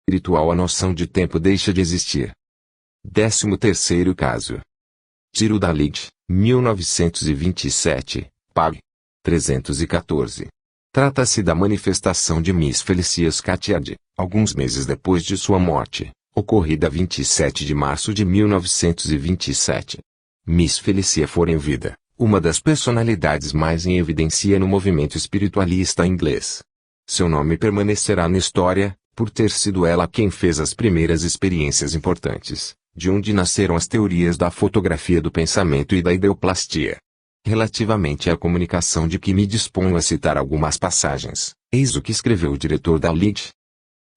espiritual a noção de tempo deixa de existir. 13º caso. Tiro da Lid, 1927, pág. 314. Trata-se da manifestação de Miss Felicia Scatcherd, alguns meses depois de sua morte, ocorrida 27 de março de 1927. Miss Felicia fora em vida uma das personalidades mais em evidência no movimento espiritualista inglês. Seu nome permanecerá na história, por ter sido ela quem fez as primeiras experiências importantes, de onde nasceram as teorias da fotografia do pensamento e da ideoplastia. Relativamente à comunicação de que me disponho a citar algumas passagens, eis o que escreveu o diretor da Lid.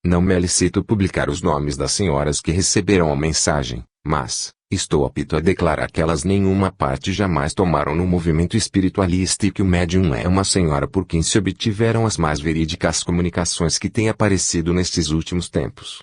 Não me é lícito publicar os nomes das senhoras que receberam a mensagem, mas estou apto a declarar que elas nenhuma parte jamais tomaram no movimento espiritualista e que o médium é uma senhora por quem se obtiveram as mais verídicas comunicações que têm aparecido nestes últimos tempos.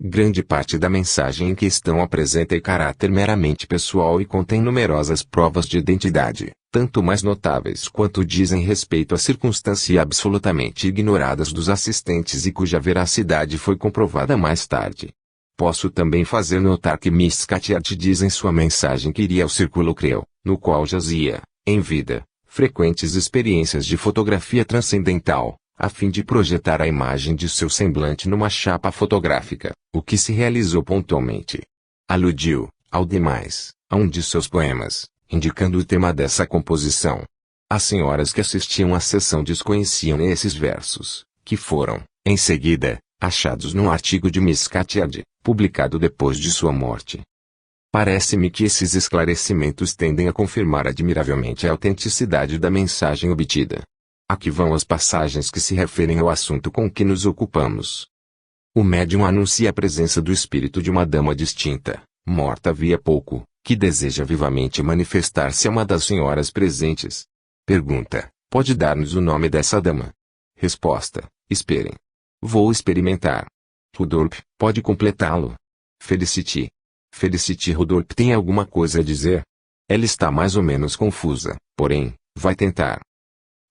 Grande parte da mensagem em questão apresenta caráter meramente pessoal e contém numerosas provas de identidade, tanto mais notáveis quanto dizem respeito a circunstâncias absolutamente ignoradas dos assistentes e cuja veracidade foi comprovada mais tarde. Posso também fazer notar que Miss Scatcherd diz em sua mensagem que iria ao Círculo Creu, no qual jazia, em vida, frequentes experiências de fotografia transcendental, a fim de projetar a imagem de seu semblante numa chapa fotográfica, o que se realizou pontualmente. Aludiu, ao demais, a um de seus poemas, indicando o tema dessa composição. As senhoras que assistiam à sessão desconheciam esses versos, que foram, em seguida, achados num artigo de Miss Scatcherd, publicado depois de sua morte. Parece-me que esses esclarecimentos tendem a confirmar admiravelmente a autenticidade da mensagem obtida. Aqui vão as passagens que se referem ao assunto com que nos ocupamos. O médium anuncia a presença do espírito de uma dama distinta, morta havia pouco, que deseja vivamente manifestar-se a uma das senhoras presentes. Pergunta: pode dar-nos o nome dessa dama? Resposta: esperem. Vou experimentar. Rudolph, pode completá-lo? Felicity. Felicity Rudolph tem alguma coisa a dizer? Ela está mais ou menos confusa, porém, vai tentar.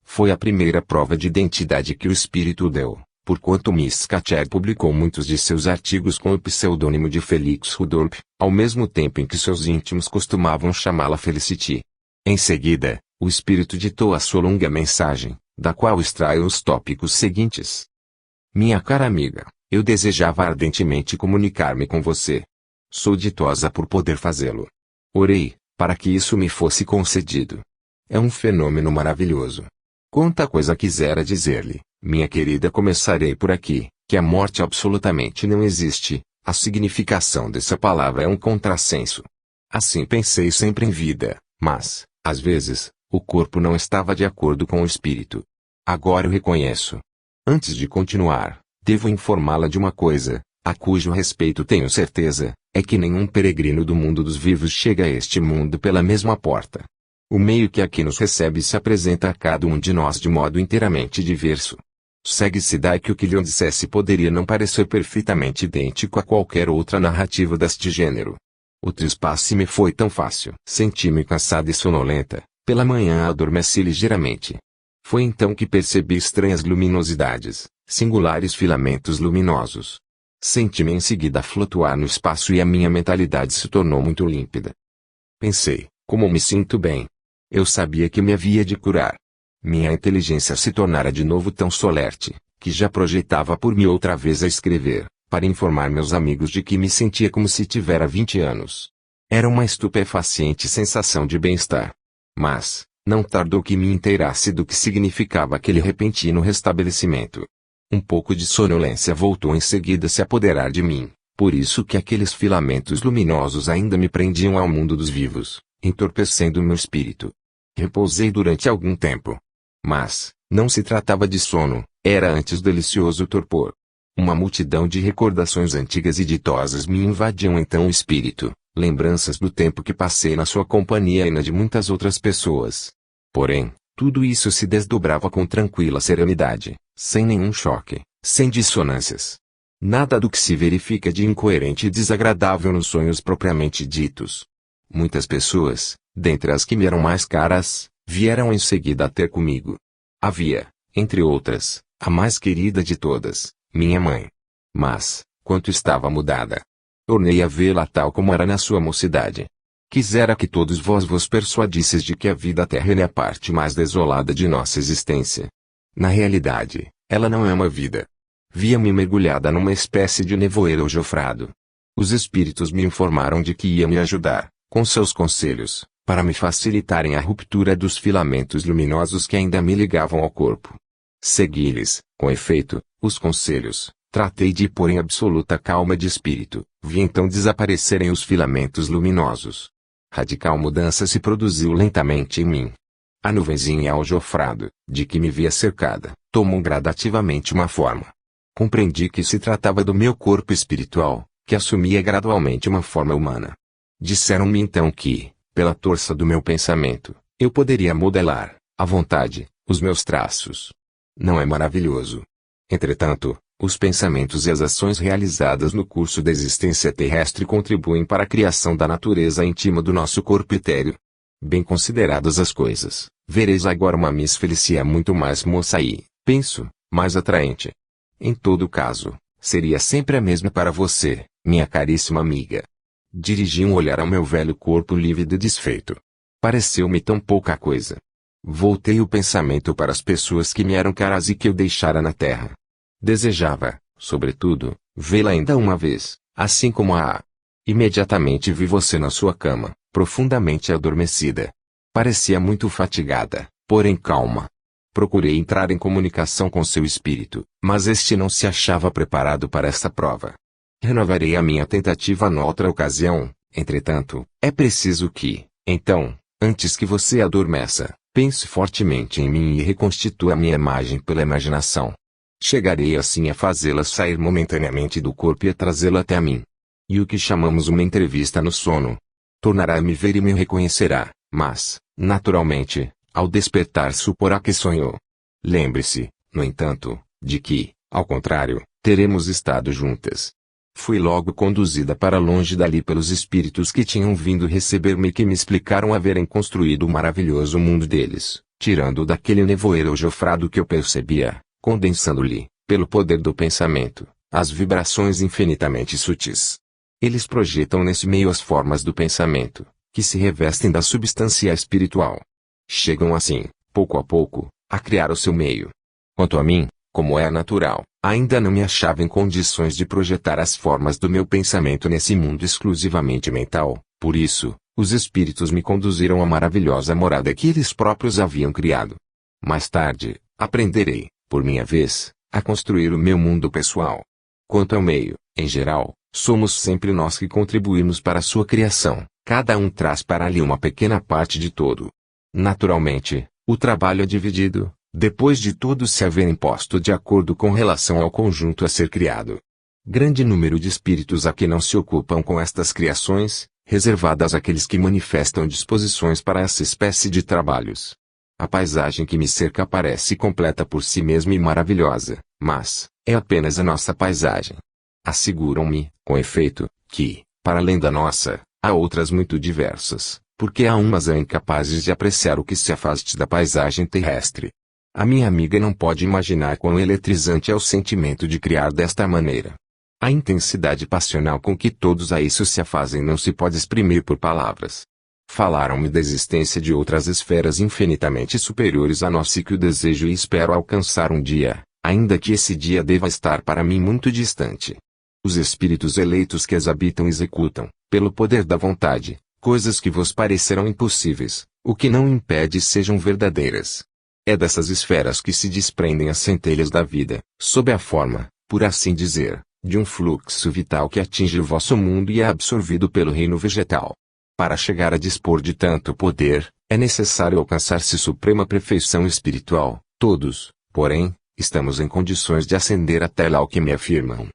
Foi a primeira prova de identidade que o espírito deu, porquanto Miss Scatcherd publicou muitos de seus artigos com o pseudônimo de Felix Rudolph, ao mesmo tempo em que seus íntimos costumavam chamá-la Felicity. Em seguida, o espírito ditou a sua longa mensagem, da qual extraio os tópicos seguintes. Minha cara amiga, eu desejava ardentemente comunicar-me com você. Sou ditosa por poder fazê-lo. Orei, para que isso me fosse concedido. É um fenômeno maravilhoso. Quanta coisa quisera dizer-lhe, minha querida. Começarei por aqui, que a morte absolutamente não existe. A significação dessa palavra é um contrassenso. Assim pensei sempre em vida, mas, às vezes, o corpo não estava de acordo com o espírito. Agora eu reconheço. Antes de continuar, devo informá-la de uma coisa, a cujo respeito tenho certeza, é que nenhum peregrino do mundo dos vivos chega a este mundo pela mesma porta. O meio que aqui nos recebe se apresenta a cada um de nós de modo inteiramente diverso. Segue-se daí que o que lhe dissesse poderia não parecer perfeitamente idêntico a qualquer outra narrativa deste gênero. O trespasse me foi tão fácil. Senti-me cansada e sonolenta, pela manhã adormeci ligeiramente. Foi então que percebi estranhas luminosidades, singulares filamentos luminosos. Senti-me em seguida flutuar no espaço e a minha mentalidade se tornou muito límpida. Pensei, como me sinto bem. Eu sabia que me havia de curar. Minha inteligência se tornara de novo tão solerte, que já projetava por mim outra vez a escrever, para informar meus amigos de que me sentia como se tivera 20 anos. Era uma estupefaciente sensação de bem-estar. Mas, não tardou que me inteirasse do que significava aquele repentino restabelecimento. Um pouco de sonolência voltou em seguida a se apoderar de mim, por isso que aqueles filamentos luminosos ainda me prendiam ao mundo dos vivos, entorpecendo meu espírito. Repousei durante algum tempo. Mas, não se tratava de sono, era antes delicioso torpor. Uma multidão de recordações antigas e ditosas me invadiam então o espírito, lembranças do tempo que passei na sua companhia e na de muitas outras pessoas. Porém, tudo isso se desdobrava com tranquila serenidade, sem nenhum choque, sem dissonâncias. Nada do que se verifica de incoerente e desagradável nos sonhos propriamente ditos. Muitas pessoas, dentre as que me eram mais caras, vieram em seguida a ter comigo. Havia, entre outras, a mais querida de todas, minha mãe. Mas, quanto estava mudada. Tornei a vê-la tal como era na sua mocidade. Quisera que todos vos persuadisseis de que a vida terrena é a parte mais desolada de nossa existência. Na realidade, ela não é uma vida. Via-me mergulhada numa espécie de nevoeiro aljofrado. Os espíritos me informaram de que iam me ajudar, com seus conselhos, para me facilitarem a ruptura dos filamentos luminosos que ainda me ligavam ao corpo. Segui-lhes, com efeito, os conselhos, tratei de pôr em absoluta calma de espírito, vi então desaparecerem os filamentos luminosos. Radical mudança se produziu lentamente em mim. A nuvenzinha aljofrado, de que me via cercada, tomou gradativamente uma forma. Compreendi que se tratava do meu corpo espiritual, que assumia gradualmente uma forma humana. Disseram-me então que, pela torça do meu pensamento, eu poderia modelar, à vontade, os meus traços. Não é maravilhoso? Entretanto, os pensamentos e as ações realizadas no curso da existência terrestre contribuem para a criação da natureza íntima do nosso corpo etéreo. Bem consideradas as coisas, vereis agora uma Miss Felicia muito mais moça e, penso, mais atraente. Em todo caso, seria sempre a mesma para você, minha caríssima amiga. Dirigi um olhar ao meu velho corpo lívido e desfeito. Pareceu-me tão pouca coisa. Voltei o pensamento para as pessoas que me eram caras e que eu deixara na terra. Desejava, sobretudo, vê-la ainda uma vez, assim como a... Imediatamente vi você na sua cama, profundamente adormecida. Parecia muito fatigada, porém calma. Procurei entrar em comunicação com seu espírito, mas este não se achava preparado para essa prova. Renovarei a minha tentativa noutra ocasião, entretanto, é preciso que, então, antes que você adormeça, pense fortemente em mim e reconstitua a minha imagem pela imaginação. Chegarei assim a fazê-la sair momentaneamente do corpo e a trazê-la até a mim. E o que chamamos uma entrevista no sono. Tornará a me ver e me reconhecerá, mas, naturalmente, ao despertar suporá que sonhou. Lembre-se, no entanto, de que, ao contrário, teremos estado juntas. Fui logo conduzida para longe dali pelos espíritos que tinham vindo receber-me e que me explicaram haverem construído o maravilhoso mundo deles, tirando daquele nevoeiro aljofrado que eu percebia, condensando-lhe, pelo poder do pensamento, as vibrações infinitamente sutis. Eles projetam nesse meio as formas do pensamento, que se revestem da substância espiritual. Chegam assim, pouco a pouco, a criar o seu meio. Quanto a mim, como é natural, ainda não me achava em condições de projetar as formas do meu pensamento nesse mundo exclusivamente mental, por isso, os espíritos me conduziram à maravilhosa morada que eles próprios haviam criado. Mais tarde, aprenderei, por minha vez, a construir o meu mundo pessoal. Quanto ao meio, em geral, somos sempre nós que contribuímos para a sua criação, cada um traz para ali uma pequena parte de todo. Naturalmente, o trabalho é dividido, depois de todos se haverem posto de acordo com relação ao conjunto a ser criado. Grande número de espíritos há que não se ocupam com estas criações, reservadas àqueles que manifestam disposições para essa espécie de trabalhos. A paisagem que me cerca parece completa por si mesma e maravilhosa, mas é apenas a nossa paisagem. Asseguram-me, com efeito, que, para além da nossa, há outras muito diversas, porque há umas incapazes de apreciar o que se afaste da paisagem terrestre. A minha amiga não pode imaginar quão eletrizante é o sentimento de criar desta maneira. A intensidade passional com que todos a isso se afazem não se pode exprimir por palavras. Falaram-me da existência de outras esferas infinitamente superiores a nossa e que o desejo e espero alcançar um dia, ainda que esse dia deva estar para mim muito distante. Os espíritos eleitos que as habitam executam, pelo poder da vontade, coisas que vos parecerão impossíveis, o que não impede sejam verdadeiras. É dessas esferas que se desprendem as centelhas da vida, sob a forma, por assim dizer, de um fluxo vital que atinge o vosso mundo e é absorvido pelo reino vegetal. Para chegar a dispor de tanto poder, é necessário alcançar-se suprema perfeição espiritual. Todos, porém, estamos em condições de ascender até lá o que me afirmam.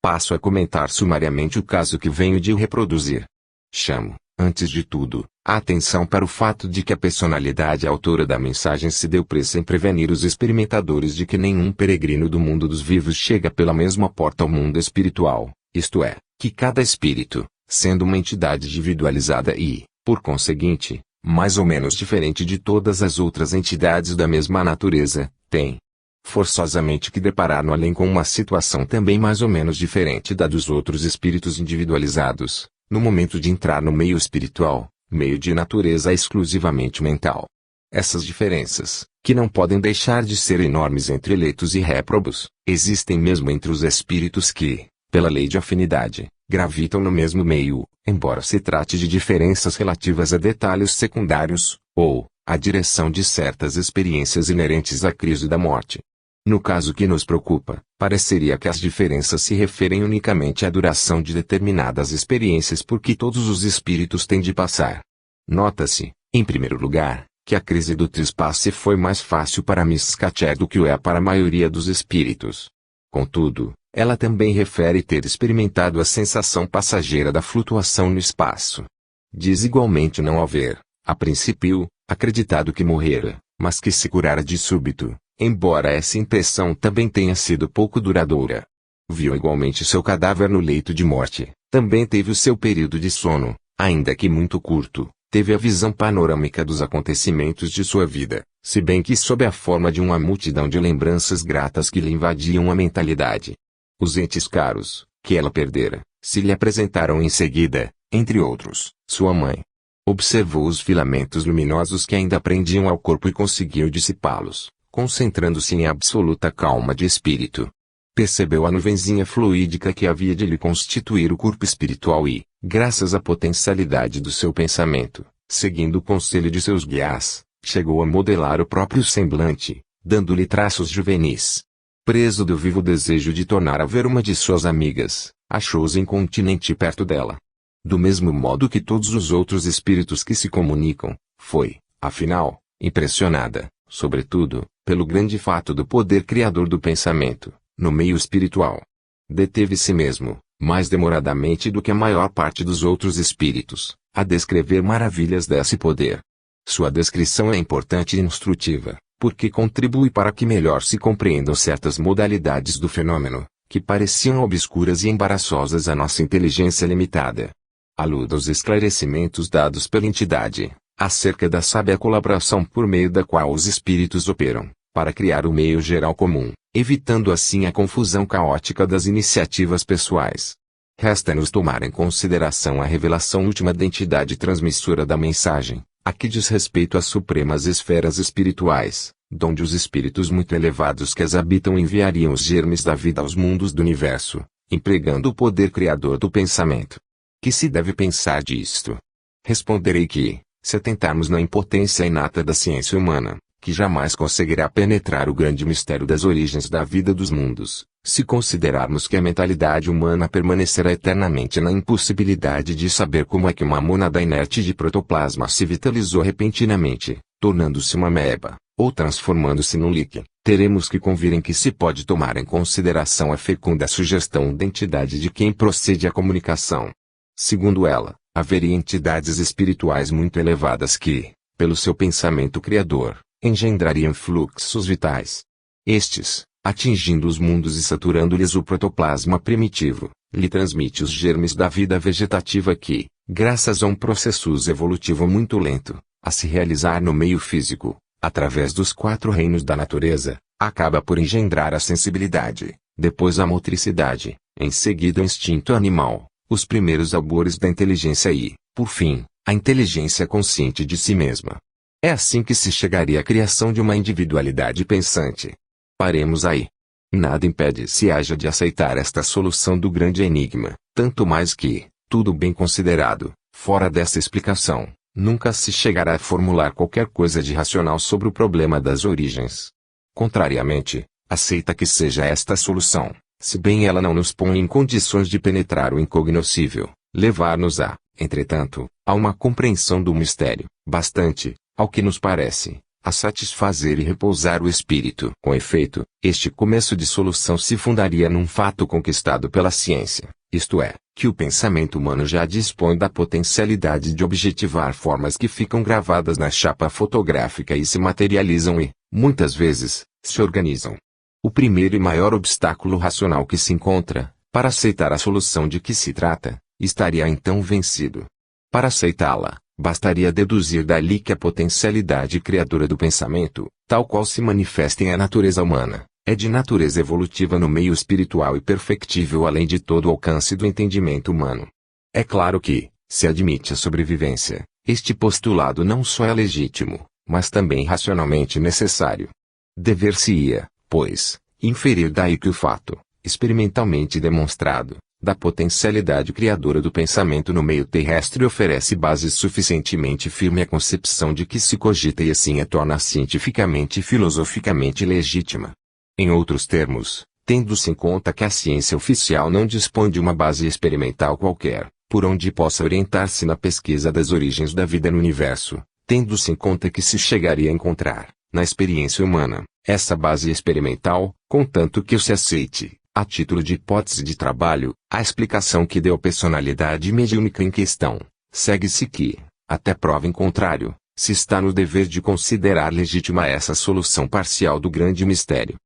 Passo a comentar sumariamente o caso que venho de reproduzir. Chamo, antes de tudo, a atenção para o fato de que a personalidade autora da mensagem se deu pressa em prevenir os experimentadores de que nenhum peregrino do mundo dos vivos chega pela mesma porta ao mundo espiritual, isto é, que cada espírito, sendo uma entidade individualizada e, por conseguinte, mais ou menos diferente de todas as outras entidades da mesma natureza, tem forçosamente que deparar no além com uma situação também mais ou menos diferente da dos outros espíritos individualizados, no momento de entrar no meio espiritual, meio de natureza exclusivamente mental. Essas diferenças, que não podem deixar de ser enormes entre eleitos e réprobos, existem mesmo entre os espíritos que, pela lei de afinidade, gravitam no mesmo meio, embora se trate de diferenças relativas a detalhes secundários, ou, à direção de certas experiências inerentes à crise da morte. No caso que nos preocupa, pareceria que as diferenças se referem unicamente à duração de determinadas experiências por que todos os espíritos têm de passar. Nota-se, em primeiro lugar, que a crise do trespasse foi mais fácil para Miss Scatcherd do que o é para a maioria dos espíritos. Contudo, ela também refere ter experimentado a sensação passageira da flutuação no espaço. Diz igualmente não haver, a princípio, acreditado que morrera, mas que se curara de súbito, embora essa impressão também tenha sido pouco duradoura. Viu igualmente seu cadáver no leito de morte, também teve o seu período de sono, ainda que muito curto, teve a visão panorâmica dos acontecimentos de sua vida, se bem que sob a forma de uma multidão de lembranças gratas que lhe invadiam a mentalidade. Os entes caros, que ela perdera, se lhe apresentaram em seguida, entre outros, sua mãe. Observou os filamentos luminosos que ainda prendiam ao corpo e conseguiu dissipá-los, concentrando-se em absoluta calma de espírito. Percebeu a nuvenzinha fluídica que havia de lhe constituir o corpo espiritual e, graças à potencialidade do seu pensamento, seguindo o conselho de seus guias, chegou a modelar o próprio semblante, dando-lhe traços juvenis. Preso do vivo desejo de tornar a ver uma de suas amigas, achou-se incontinente perto dela. Do mesmo modo que todos os outros espíritos que se comunicam, foi, afinal, impressionada, sobretudo, pelo grande fato do poder criador do pensamento, no meio espiritual. Deteve-se mesmo, mais demoradamente do que a maior parte dos outros espíritos, a descrever maravilhas desse poder. Sua descrição é importante e instrutiva, porque contribui para que melhor se compreendam certas modalidades do fenômeno, que pareciam obscuras e embaraçosas à nossa inteligência limitada. Aluda aos esclarecimentos dados pela entidade, acerca da sábia colaboração por meio da qual os espíritos operam, para criar o meio geral comum, evitando assim a confusão caótica das iniciativas pessoais. Resta-nos tomar em consideração a revelação última da entidade transmissora da mensagem, a que diz respeito às supremas esferas espirituais, donde os espíritos muito elevados que as habitam enviariam os germes da vida aos mundos do universo, empregando o poder criador do pensamento. Que se deve pensar disto? Responderei que, se atentarmos na impotência inata da ciência humana, que jamais conseguirá penetrar o grande mistério das origens da vida dos mundos, se considerarmos que a mentalidade humana permanecerá eternamente na impossibilidade de saber como é que uma mônada inerte de protoplasma se vitalizou repentinamente, tornando-se uma ameba, ou transformando-se num líquen, teremos que convir em que se pode tomar em consideração a fecunda sugestão da entidade de quem procede a comunicação. Segundo ela, haveria entidades espirituais muito elevadas que, pelo seu pensamento criador, engendrariam fluxos vitais. Estes, atingindo os mundos e saturando-lhes o protoplasma primitivo, lhe transmite os germes da vida vegetativa que, graças a um processo evolutivo muito lento, a se realizar no meio físico, através dos 4 reinos da natureza, acaba por engendrar a sensibilidade, depois a motricidade, em seguida o instinto animal, os primeiros albores da inteligência e, por fim, a inteligência consciente de si mesma. É assim que se chegaria à criação de uma individualidade pensante. Paremos aí. Nada impede se haja de aceitar esta solução do grande enigma, tanto mais que, tudo bem considerado, fora dessa explicação, nunca se chegará a formular qualquer coisa de racional sobre o problema das origens. Contrariamente, aceita que seja esta a solução, se bem ela não nos põe em condições de penetrar o incognoscível, levar-nos a, entretanto, a uma compreensão do mistério, bastante, ao que nos parece, a satisfazer e repousar o espírito. Com efeito, este começo de solução se fundaria num fato conquistado pela ciência, isto é, que o pensamento humano já dispõe da potencialidade de objetivar formas que ficam gravadas na chapa fotográfica e se materializam e, muitas vezes, se organizam. O primeiro e maior obstáculo racional que se encontra, para aceitar a solução de que se trata, estaria então vencido. Para aceitá-la, bastaria deduzir dali que a potencialidade criadora do pensamento, tal qual se manifesta em a natureza humana, É de natureza evolutiva no meio espiritual e perfectível além de todo o alcance do entendimento humano. É claro que, se admite a sobrevivência, este postulado não só é legítimo, mas também racionalmente necessário. Dever-se-ia, pois, inferir daí que o fato, experimentalmente demonstrado, da potencialidade criadora do pensamento no meio terrestre oferece base suficientemente firme à concepção de que se cogita e assim a torna cientificamente e filosoficamente legítima. Em outros termos, tendo-se em conta que a ciência oficial não dispõe de uma base experimental qualquer, por onde possa orientar-se na pesquisa das origens da vida no universo, tendo-se em conta que se chegaria a encontrar, na experiência humana, essa base experimental, contanto que se aceite, a título de hipótese de trabalho, a explicação que deu à personalidade mediúnica em questão, segue-se que, até prova em contrário, se está no dever de considerar legítima essa solução parcial do grande mistério.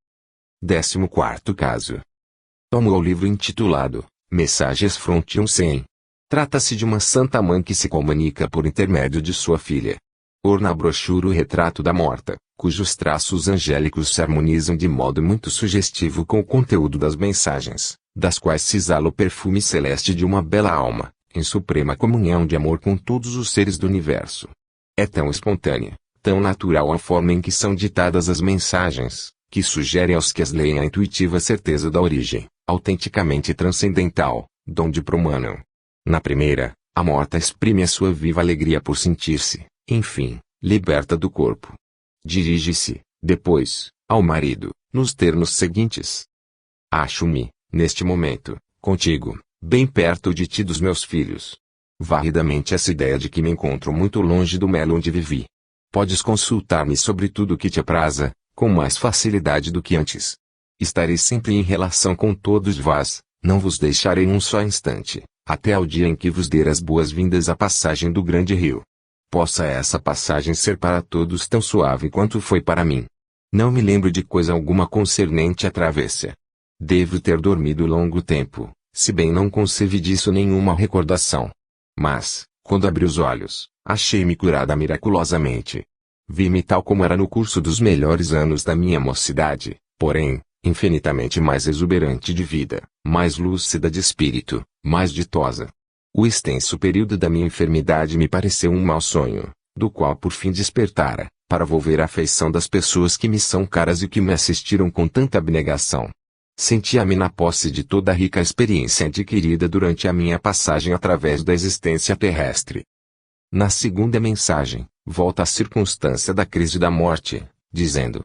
14º caso. Tomo ao livro intitulado Messagens Frontium 100. Trata-se de uma santa mãe que se comunica por intermédio de sua filha. Orna a brochura o retrato da morta, cujos traços angélicos se harmonizam de modo muito sugestivo com o conteúdo das mensagens, das quais se exala o perfume celeste de uma bela alma, em suprema comunhão de amor com todos os seres do universo. É tão espontânea, tão natural a forma em que são ditadas as mensagens, que sugere aos que as leem a intuitiva certeza da origem, autenticamente transcendental, donde promanam. Na primeira, a morta exprime a sua viva alegria por sentir-se, enfim, liberta do corpo. Dirige-se, depois, ao marido, nos termos seguintes: acho-me, neste momento, contigo, bem perto de ti dos meus filhos. Varridamente essa ideia de que me encontro muito longe do melo onde vivi. Podes consultar-me sobre tudo o que te apraza, com mais facilidade do que antes. Estarei sempre em relação com todos vós, não vos deixarei um só instante, até ao dia em que vos der as boas-vindas à passagem do grande rio. Possa essa passagem ser para todos tão suave quanto foi para mim. Não me lembro de coisa alguma concernente à travessia. Devo ter dormido longo tempo, se bem não concebi disso nenhuma recordação. Mas, quando abri os olhos, achei-me curada miraculosamente. Vi-me tal como era no curso dos melhores anos da minha mocidade, porém, infinitamente mais exuberante de vida, mais lúcida de espírito, mais ditosa. O extenso período da minha enfermidade me pareceu um mau sonho, do qual por fim despertara, para volver à afeição das pessoas que me são caras e que me assistiram com tanta abnegação. Sentia-me na posse de toda a rica experiência adquirida durante a minha passagem através da existência terrestre. Na segunda mensagem, volta à circunstância da crise da morte, dizendo: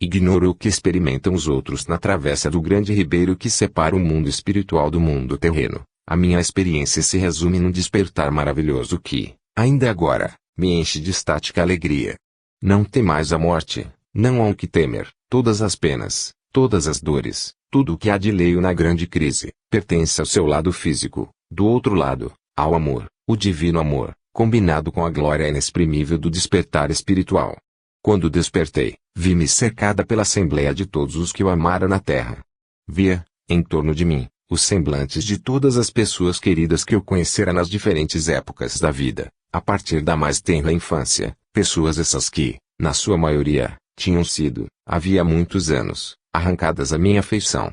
ignoro o que experimentam os outros na travessa do grande ribeiro que separa o mundo espiritual do mundo terreno. A minha experiência se resume num despertar maravilhoso que, ainda agora, me enche de estática alegria. Não temais a morte, não há o que temer, todas as penas, todas as dores, tudo o que há de leio na grande crise, pertence ao seu lado físico, do outro lado, ao amor, o divino amor, combinado com a glória inexprimível do despertar espiritual. Quando despertei, vi-me cercada pela assembleia de todos os que eu amara na terra. Via, em torno de mim, os semblantes de todas as pessoas queridas que eu conhecera nas diferentes épocas da vida, a partir da mais tenra infância, pessoas essas que, na sua maioria, tinham sido, havia muitos anos, arrancadas à minha afeição.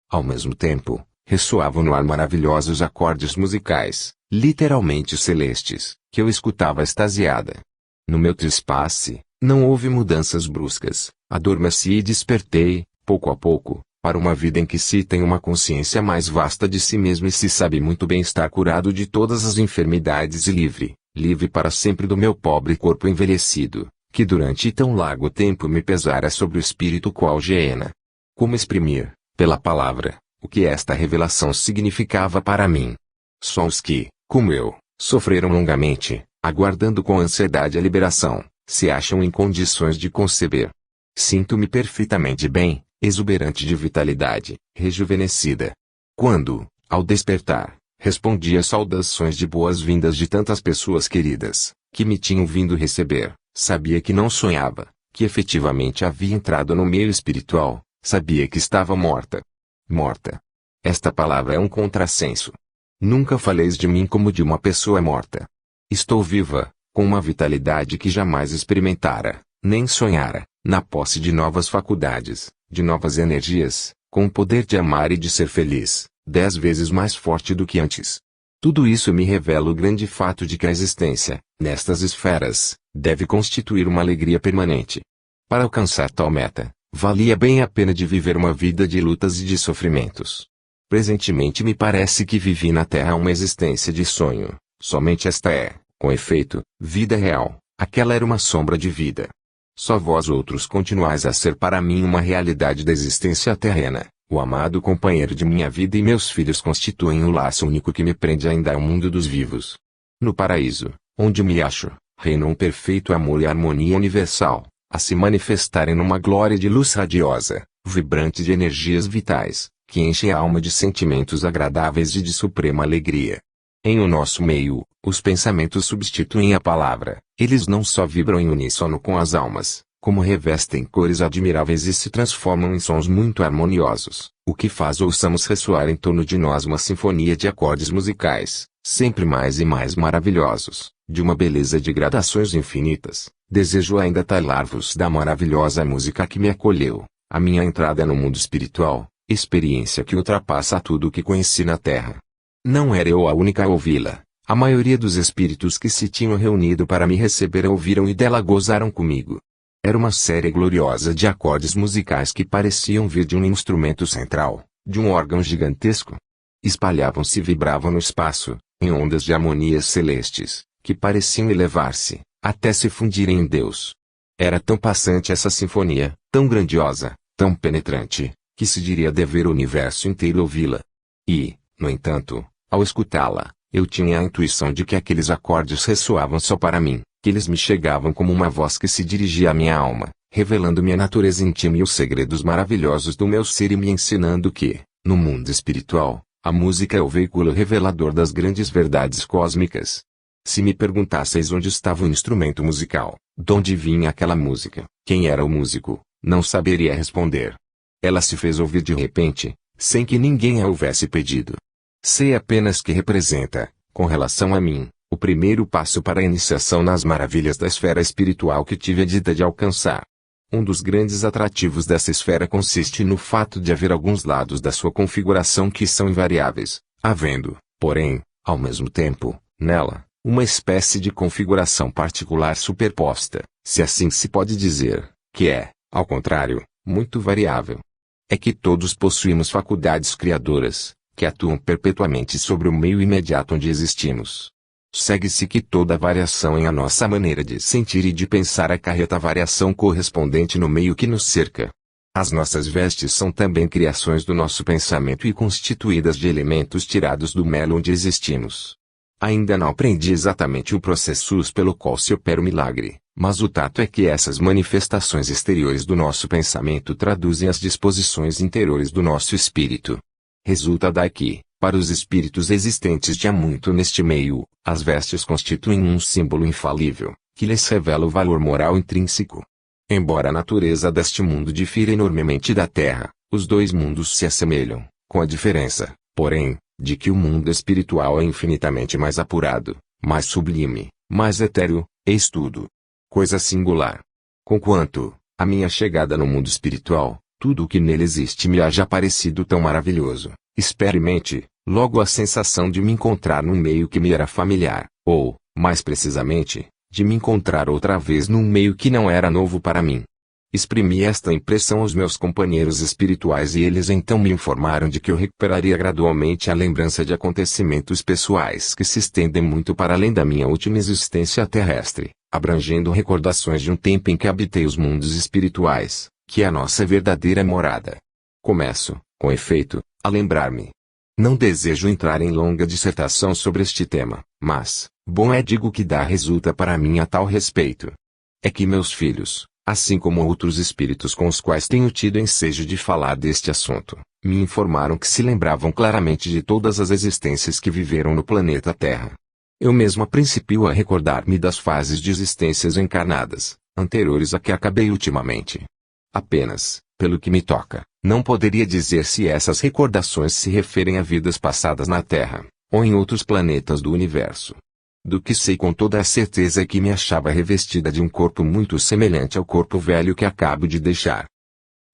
Ao mesmo tempo, ressoavam no ar maravilhosos acordes musicais, literalmente celestes, que eu escutava extasiada. No meu trespasse, não houve mudanças bruscas, adormeci e despertei, pouco a pouco, para uma vida em que se tem uma consciência mais vasta de si mesmo e se sabe muito bem estar curado de todas as enfermidades e livre para sempre do meu pobre corpo envelhecido, que durante tão largo tempo me pesara sobre o espírito qual hiena. Como exprimir, pela palavra, o que esta revelação significava para mim? Só os que, como eu, sofreram longamente, aguardando com ansiedade a liberação, se acham em condições de conceber. Sinto-me perfeitamente bem, exuberante de vitalidade, rejuvenescida. Quando, ao despertar, respondi às saudações de boas-vindas de tantas pessoas queridas, que me tinham vindo receber, sabia que não sonhava, que efetivamente havia entrado no meio espiritual, sabia que estava morta. Morta. Esta palavra é um contrassenso. Nunca faleis de mim como de uma pessoa morta. Estou viva, com uma vitalidade que jamais experimentara, nem sonhara, na posse de novas faculdades, de novas energias, com o poder de amar e de ser feliz, 10 vezes mais forte do que antes. Tudo isso me revela o grande fato de que a existência, nestas esferas, deve constituir uma alegria permanente. Para alcançar tal meta, valia bem a pena de viver uma vida de lutas e de sofrimentos. Presentemente me parece que vivi na Terra uma existência de sonho, somente esta é, com efeito, vida real, aquela era uma sombra de vida. Só vós outros continuais a ser para mim uma realidade da existência terrena, o amado companheiro de minha vida e meus filhos constituem o laço único que me prende ainda ao mundo dos vivos. No paraíso, onde me acho, reina um perfeito amor e harmonia universal, a se manifestarem numa glória de luz radiosa, vibrante de energias vitais, que enche a alma de sentimentos agradáveis e de suprema alegria. Em o nosso meio, os pensamentos substituem a palavra, eles não só vibram em uníssono com as almas, como revestem cores admiráveis e se transformam em sons muito harmoniosos, o que faz ouçamos ressoar em torno de nós uma sinfonia de acordes musicais, sempre mais e mais maravilhosos, de uma beleza de gradações infinitas. Desejo ainda talar-vos da maravilhosa música que me acolheu, a minha entrada no mundo espiritual, experiência que ultrapassa tudo o que conheci na Terra. Não era eu a única a ouvi-la, a maioria dos espíritos que se tinham reunido para me receber a ouviram e dela gozaram comigo. Era uma série gloriosa de acordes musicais que pareciam vir de um instrumento central, de um órgão gigantesco. Espalhavam-se e vibravam no espaço, em ondas de harmonias celestes, que pareciam elevar-se, até se fundirem em Deus. Era tão passante essa sinfonia, tão grandiosa, tão penetrante, que se diria dever o universo inteiro ouvi-la. E, no entanto, ao escutá-la, eu tinha a intuição de que aqueles acordes ressoavam só para mim, que eles me chegavam como uma voz que se dirigia à minha alma, revelando-me a natureza íntima e os segredos maravilhosos do meu ser e me ensinando que, no mundo espiritual, a música é o veículo revelador das grandes verdades cósmicas. Se me perguntasseis onde estava o instrumento musical, de onde vinha aquela música, quem era o músico, não saberia responder. Ela se fez ouvir de repente, sem que ninguém a houvesse pedido. Sei apenas que representa, com relação a mim, o primeiro passo para a iniciação nas maravilhas da esfera espiritual que tive a dita de alcançar. Um dos grandes atrativos dessa esfera consiste no fato de haver alguns lados da sua configuração que são invariáveis, havendo, porém, ao mesmo tempo, nela, uma espécie de configuração particular superposta, se assim se pode dizer, que é, ao contrário, muito variável. É que todos possuímos faculdades criadoras, que atuam perpetuamente sobre o meio imediato onde existimos. Segue-se que toda variação em a nossa maneira de sentir e de pensar acarreta a variação correspondente no meio que nos cerca. As nossas vestes são também criações do nosso pensamento e constituídas de elementos tirados do melo onde existimos. Ainda não aprendi exatamente o processo pelo qual se opera o milagre, mas o tato é que essas manifestações exteriores do nosso pensamento traduzem as disposições interiores do nosso espírito. Resulta daqui, para os espíritos existentes de há muito neste meio, as vestes constituem um símbolo infalível, que lhes revela o valor moral intrínseco. Embora a natureza deste mundo difira enormemente da Terra, os dois mundos se assemelham, com a diferença, porém, de que o mundo espiritual é infinitamente mais apurado, mais sublime, mais etéreo, eis tudo. Coisa singular. Conquanto, a minha chegada no mundo espiritual, tudo o que nele existe me haja parecido tão maravilhoso, experimente, logo a sensação de me encontrar num meio que me era familiar, ou, mais precisamente, de me encontrar outra vez num meio que não era novo para mim. Exprimi esta impressão aos meus companheiros espirituais e eles então me informaram de que eu recuperaria gradualmente a lembrança de acontecimentos pessoais que se estendem muito para além da minha última existência terrestre, abrangendo recordações de um tempo em que habitei os mundos espirituais, que é a nossa verdadeira morada. Começo, com efeito, a lembrar-me. Não desejo entrar em longa dissertação sobre este tema, mas, bom é digo que dá resulta para mim a tal respeito. É que meus filhos, assim como outros espíritos com os quais tenho tido ensejo de falar deste assunto, me informaram que se lembravam claramente de todas as existências que viveram no planeta Terra. Eu mesmo principio a recordar-me das fases de existências encarnadas, anteriores a que acabei ultimamente. Apenas, pelo que me toca, não poderia dizer se essas recordações se referem a vidas passadas na Terra, ou em outros planetas do universo. Do que sei com toda a certeza é que me achava revestida de um corpo muito semelhante ao corpo velho que acabo de deixar.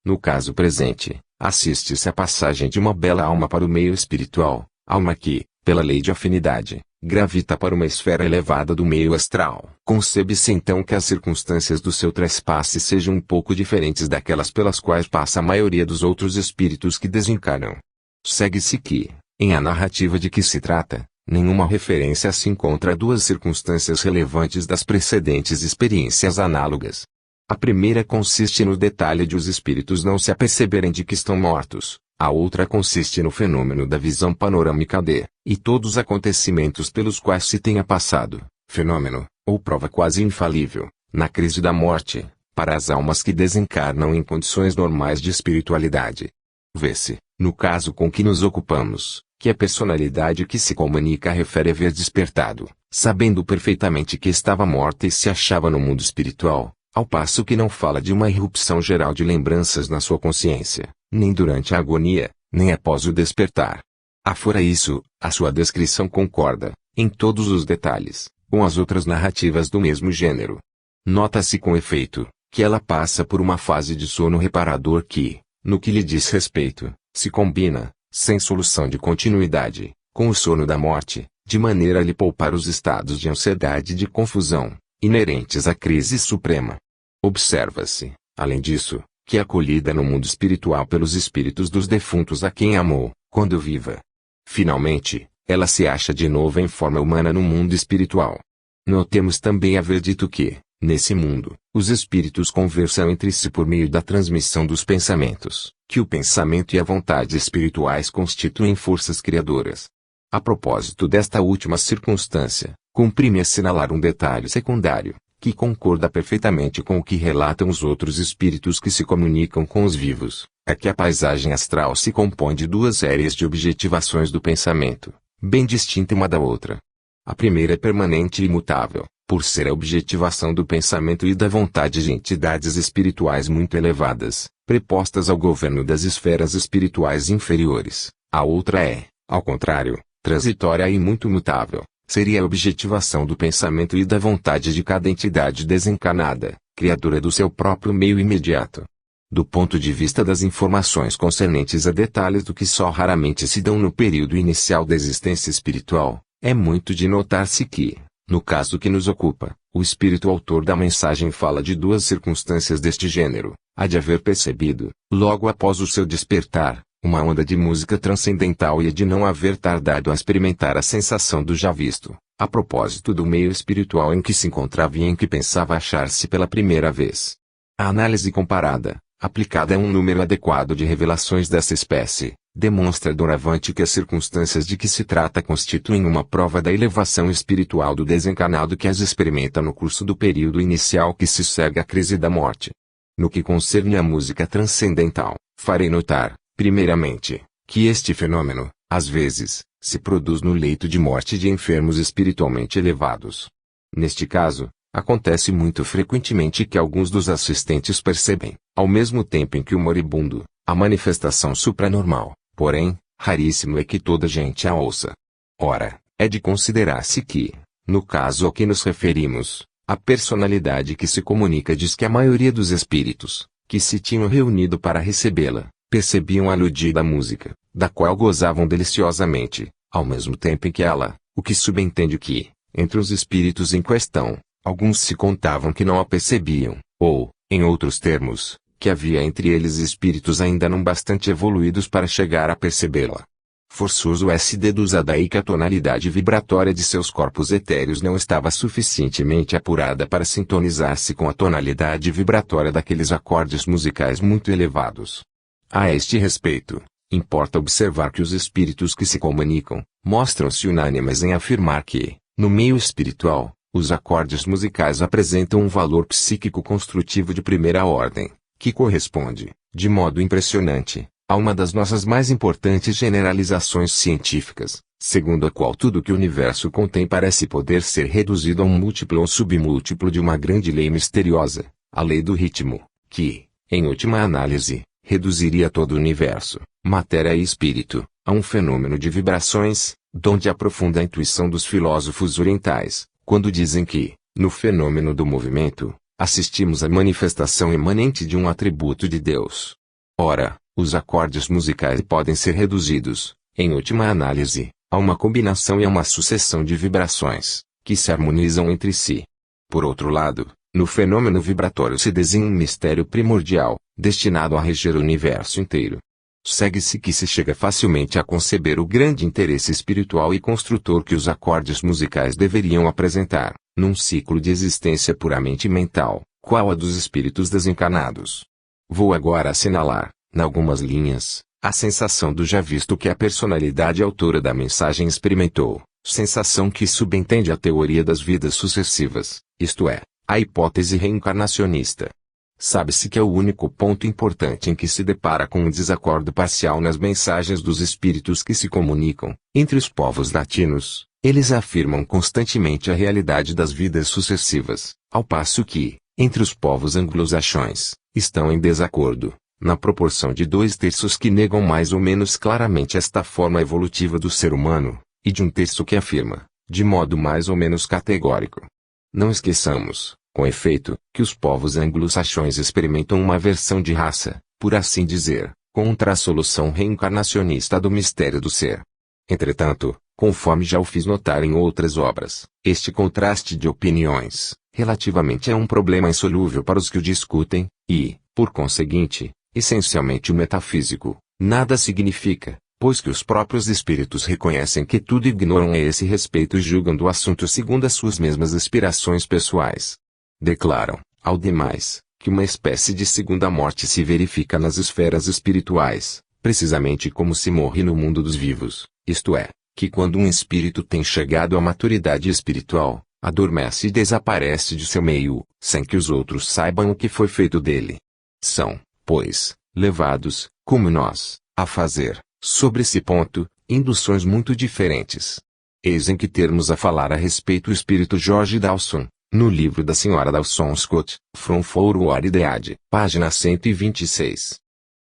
No caso presente, assiste-se à passagem de uma bela alma para o meio espiritual, alma que, pela lei de afinidade, gravita para uma esfera elevada do meio astral. Concebe-se então que as circunstâncias do seu trespasse sejam um pouco diferentes daquelas pelas quais passa a maioria dos outros espíritos que desencarnam. Segue-se que, em a narrativa de que se trata, nenhuma referência se encontra a duas circunstâncias relevantes das precedentes experiências análogas. A primeira consiste no detalhe de os espíritos não se aperceberem de que estão mortos. A outra consiste no fenômeno da visão panorâmica e todos os acontecimentos pelos quais se tenha passado, fenômeno, ou prova quase infalível, na crise da morte, para as almas que desencarnam em condições normais de espiritualidade. Vê-se, no caso com que nos ocupamos, que a personalidade que se comunica refere haver despertado, sabendo perfeitamente que estava morta e se achava no mundo espiritual, ao passo que não fala de uma irrupção geral de lembranças na sua consciência, nem durante a agonia, nem após o despertar. Afora isso, a sua descrição concorda, em todos os detalhes, com as outras narrativas do mesmo gênero. Nota-se com efeito, que ela passa por uma fase de sono reparador que, no que lhe diz respeito, se combina, sem solução de continuidade, com o sono da morte, de maneira a lhe poupar os estados de ansiedade e de confusão, inerentes à crise suprema. Observa-se, além disso, que é acolhida no mundo espiritual pelos espíritos dos defuntos a quem amou, quando viva. Finalmente, ela se acha de novo em forma humana no mundo espiritual. Notemos também haver dito que, nesse mundo, os espíritos conversam entre si por meio da transmissão dos pensamentos, que o pensamento e a vontade espirituais constituem forças criadoras. A propósito desta última circunstância, cumpre-me assinalar um detalhe secundário, que concorda perfeitamente com o que relatam os outros espíritos que se comunicam com os vivos, é que a paisagem astral se compõe de duas séries de objetivações do pensamento, bem distinta uma da outra. A primeira é permanente e imutável, por ser a objetivação do pensamento e da vontade de entidades espirituais muito elevadas, prepostas ao governo das esferas espirituais inferiores. A outra é, ao contrário, transitória e muito mutável. Seria a objetivação do pensamento e da vontade de cada entidade desencarnada, criadora do seu próprio meio imediato. Do ponto de vista das informações concernentes a detalhes do que só raramente se dão no período inicial da existência espiritual, é muito de notar-se que, no caso que nos ocupa, o espírito autor da mensagem fala de duas circunstâncias deste gênero: a de haver percebido, logo após o seu despertar, uma onda de música transcendental e a de não haver tardado a experimentar a sensação do já visto, a propósito do meio espiritual em que se encontrava e em que pensava achar-se pela primeira vez. A análise comparada, aplicada a um número adequado de revelações dessa espécie, demonstra doravante que as circunstâncias de que se trata constituem uma prova da elevação espiritual do desencarnado que as experimenta no curso do período inicial que se segue à crise da morte. No que concerne à música transcendental, farei notar, primeiramente, que este fenômeno, às vezes, se produz no leito de morte de enfermos espiritualmente elevados. Neste caso, acontece muito frequentemente que alguns dos assistentes percebem, ao mesmo tempo em que o moribundo, a manifestação supranormal, porém, raríssimo é que toda a gente a ouça. Ora, é de considerar-se que, no caso ao que nos referimos, a personalidade que se comunica diz que a maioria dos espíritos, que se tinham reunido para recebê-la, percebiam a aludida música, da qual gozavam deliciosamente, ao mesmo tempo em que ela, o que subentende que, entre os espíritos em questão, alguns se contavam que não a percebiam, ou, em outros termos, que havia entre eles espíritos ainda não bastante evoluídos para chegar a percebê-la. Forçoso é se deduzir daí que a tonalidade vibratória de seus corpos etéreos não estava suficientemente apurada para sintonizar-se com a tonalidade vibratória daqueles acordes musicais muito elevados. A este respeito, importa observar que os espíritos que se comunicam, mostram-se unânimes em afirmar que, no meio espiritual, os acordes musicais apresentam um valor psíquico construtivo de primeira ordem, que corresponde, de modo impressionante, a uma das nossas mais importantes generalizações científicas, segundo a qual tudo que o universo contém parece poder ser reduzido a um múltiplo ou submúltiplo de uma grande lei misteriosa, a lei do ritmo, que, em última análise, reduziria todo o universo, matéria e espírito, a um fenômeno de vibrações, donde aprofunda a intuição dos filósofos orientais, quando dizem que, no fenômeno do movimento, assistimos à manifestação imanente de um atributo de Deus. Ora, os acordes musicais podem ser reduzidos, em última análise, a uma combinação e a uma sucessão de vibrações, que se harmonizam entre si. Por outro lado, no fenômeno vibratório se desenha um mistério primordial, destinado a reger o universo inteiro. Segue-se que se chega facilmente a conceber o grande interesse espiritual e construtor que os acordes musicais deveriam apresentar, num ciclo de existência puramente mental, qual a dos espíritos desencarnados. Vou agora assinalar, em algumas linhas, a sensação do já visto que a personalidade autora da mensagem experimentou, sensação que subentende a teoria das vidas sucessivas, isto é, a hipótese reencarnacionista. Sabe-se que é o único ponto importante em que se depara com um desacordo parcial nas mensagens dos espíritos que se comunicam. Entre os povos latinos, eles afirmam constantemente a realidade das vidas sucessivas, ao passo que, entre os povos anglo-saxões, estão em desacordo, na proporção de 2/3 que negam mais ou menos claramente esta forma evolutiva do ser humano, e de 1/3 que afirma, de modo mais ou menos categórico. Não esqueçamos, com efeito, que os povos anglo-saxões experimentam uma versão de raça, por assim dizer, contra a solução reencarnacionista do mistério do ser. Entretanto, conforme já o fiz notar em outras obras, este contraste de opiniões, relativamente é um problema insolúvel para os que o discutem, e, por conseguinte, essencialmente o metafísico, nada significa, pois que os próprios espíritos reconhecem que tudo ignoram a esse respeito e julgam do assunto segundo as suas mesmas aspirações pessoais. Declaram, ao demais, que uma espécie de segunda morte se verifica nas esferas espirituais, precisamente como se morre no mundo dos vivos, isto é, que quando um espírito tem chegado à maturidade espiritual, adormece e desaparece de seu meio, sem que os outros saibam o que foi feito dele. São, pois, levados, como nós, a fazer, sobre esse ponto, induções muito diferentes. Eis em que termos a falar a respeito o espírito George Dawson, no livro da Sra. Dawson Scott, From Forward Dead, página 126.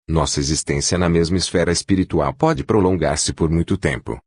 Nossa existência na mesma esfera espiritual pode prolongar-se por muito tempo.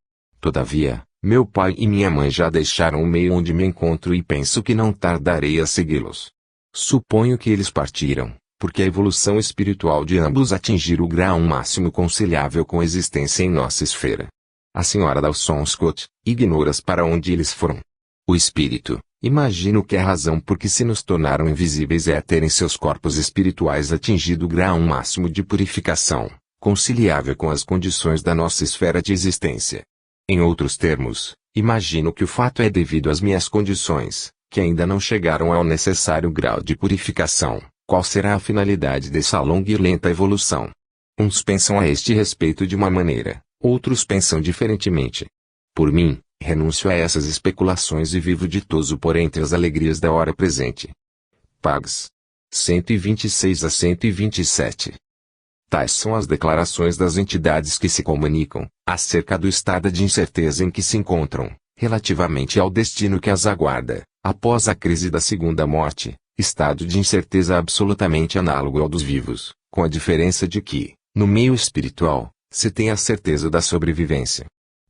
Todavia, meu pai e minha mãe já deixaram o meio onde me encontro e penso que não tardarei a segui-los. Suponho que eles partiram, porque a evolução espiritual de ambos atingir o grau máximo conciliável com a existência em nossa esfera. A Sra. Dawson Scott, ignoras para onde eles foram. O espírito, imagino que a razão por que se nos tornaram invisíveis é terem seus corpos espirituais atingido o grau máximo de purificação, conciliável com as condições da nossa esfera de existência. Em outros termos, imagino que o fato é devido às minhas condições, que ainda não chegaram ao necessário grau de purificação. Qual será a finalidade dessa longa e lenta evolução? Uns pensam a este respeito de uma maneira, outros pensam diferentemente. Por mim, renuncio a essas especulações e vivo ditoso por entre as alegrias da hora presente. Pags. 126 a 127. Tais são as declarações das entidades que se comunicam, acerca do estado de incerteza em que se encontram, relativamente ao destino que as aguarda, após a crise da segunda morte, estado de incerteza absolutamente análogo ao dos vivos, com a diferença de que, no meio espiritual, se tem a certeza da sobrevivência.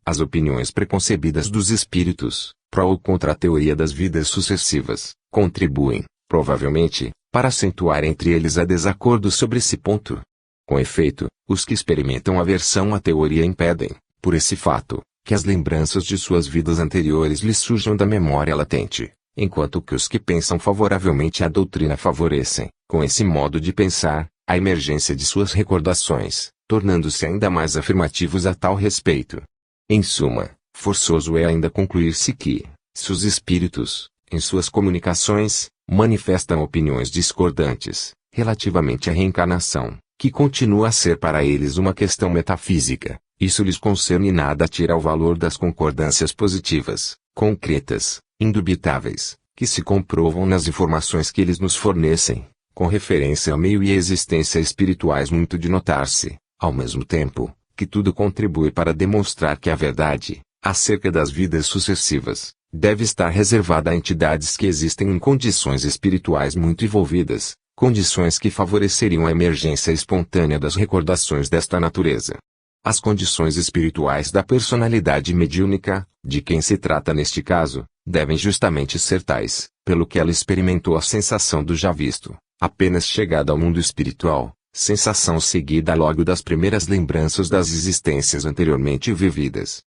As opiniões preconcebidas dos espíritos, pró ou contra a teoria das vidas sucessivas, contribuem, provavelmente, para acentuar entre eles a desacordo sobre esse ponto. Com efeito, os que experimentam aversão à teoria impedem, por esse fato, que as lembranças de suas vidas anteriores lhes surjam da memória latente, enquanto que os que pensam favoravelmente à doutrina favorecem, com esse modo de pensar, a emergência de suas recordações, tornando-se ainda mais afirmativos a tal respeito. Em suma, forçoso é ainda concluir-se que, se os espíritos, em suas comunicações, manifestam opiniões discordantes, relativamente à reencarnação, que continua a ser para eles uma questão metafísica, isso lhes concerne nada tira ao valor das concordâncias positivas, concretas, indubitáveis, que se comprovam nas informações que eles nos fornecem, com referência ao meio e à existência espirituais muito de notar-se, ao mesmo tempo, que tudo contribui para demonstrar que a verdade, acerca das vidas sucessivas, deve estar reservada a entidades que existem em condições espirituais muito envolvidas, condições que favoreceriam a emergência espontânea das recordações desta natureza. As condições espirituais da personalidade mediúnica, de quem se trata neste caso, devem justamente ser tais, pelo que ela experimentou a sensação do já visto, apenas chegada ao mundo espiritual, sensação seguida logo das primeiras lembranças das existências anteriormente vividas.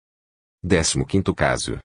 15º caso.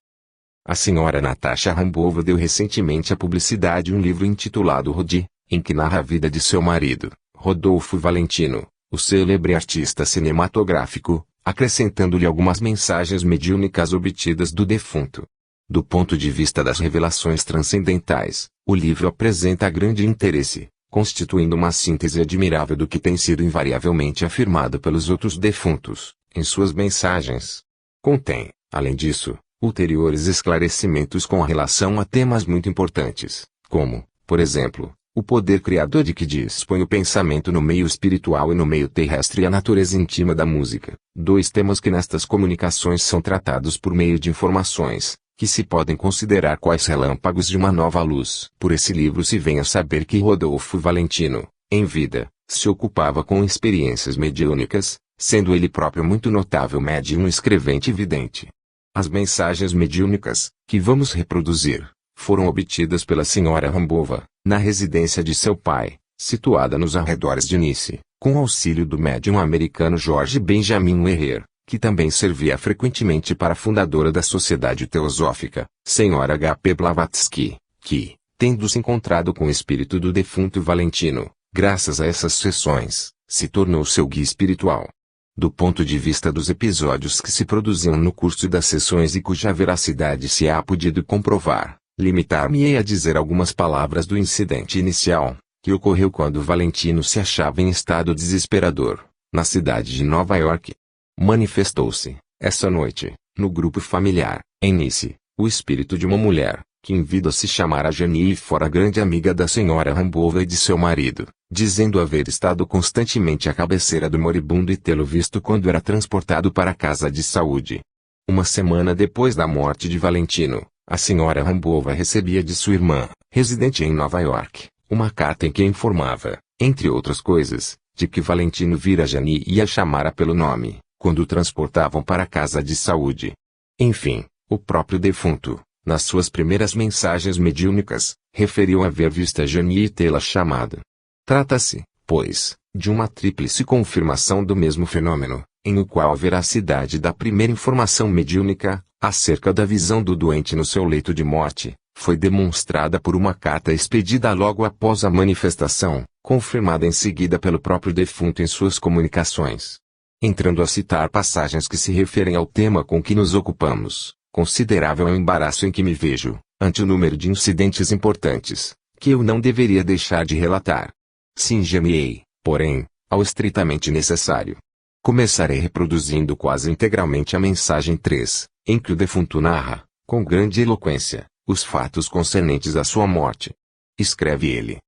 A senhora Natasha Rambova deu recentemente à publicidade um livro intitulado Rodi, em que narra a vida de seu marido, Rodolfo Valentino, o célebre artista cinematográfico, acrescentando-lhe algumas mensagens mediúnicas obtidas do defunto. Do ponto de vista das revelações transcendentais, o livro apresenta grande interesse, constituindo uma síntese admirável do que tem sido invariavelmente afirmado pelos outros defuntos, em suas mensagens. Contém, além disso, ulteriores esclarecimentos com relação a temas muito importantes, como, por exemplo, o poder criador de que dispõe o pensamento no meio espiritual e no meio terrestre e a natureza íntima da música, dois temas que nestas comunicações são tratados por meio de informações, que se podem considerar quais relâmpagos de uma nova luz. Por esse livro se vem a saber que Rodolfo Valentino, em vida, se ocupava com experiências mediúnicas, sendo ele próprio muito notável médium escrevente e vidente. As mensagens mediúnicas, que vamos reproduzir, foram obtidas pela senhora Rambova, na residência de seu pai, situada nos arredores de Nice, com auxílio do médium americano George Benjamin Herrer, que também servia frequentemente para a fundadora da Sociedade Teosófica, senhora H.P. Blavatsky, que, tendo se encontrado com o espírito do defunto Valentino, graças a essas sessões, se tornou seu guia espiritual. Do ponto de vista dos episódios que se produziam no curso das sessões e cuja veracidade se há podido comprovar, limitar-me-ei a dizer algumas palavras do incidente inicial, que ocorreu quando Valentino se achava em estado desesperador, na cidade de Nova York. Manifestou-se, essa noite, no grupo familiar, em Nice, o espírito de uma mulher, que em vida se chamara Janie e fora grande amiga da senhora Rambova e de seu marido, dizendo haver estado constantemente à cabeceira do moribundo e tê-lo visto quando era transportado para a casa de saúde. Uma semana depois da morte de Valentino, a senhora Rambova recebia de sua irmã, residente em Nova York, uma carta em que informava, entre outras coisas, de que Valentino vira Janie e a chamara pelo nome, quando o transportavam para a casa de saúde. Enfim, o próprio defunto, nas suas primeiras mensagens mediúnicas, referiu haver visto a Janie e tê-la chamado. Trata-se, pois, de uma tríplice confirmação do mesmo fenômeno, em o qual a veracidade da primeira informação mediúnica, acerca da visão do doente no seu leito de morte, foi demonstrada por uma carta expedida logo após a manifestação, confirmada em seguida pelo próprio defunto em suas comunicações. Entrando a citar passagens que se referem ao tema com que nos ocupamos, considerável é o embaraço em que me vejo, ante o número de incidentes importantes, que eu não deveria deixar de relatar. Cinge-me-ei, porém, ao estritamente necessário. Começarei reproduzindo quase integralmente a mensagem 3, em que o defunto narra, com grande eloquência, os fatos concernentes à sua morte. Escreve ele.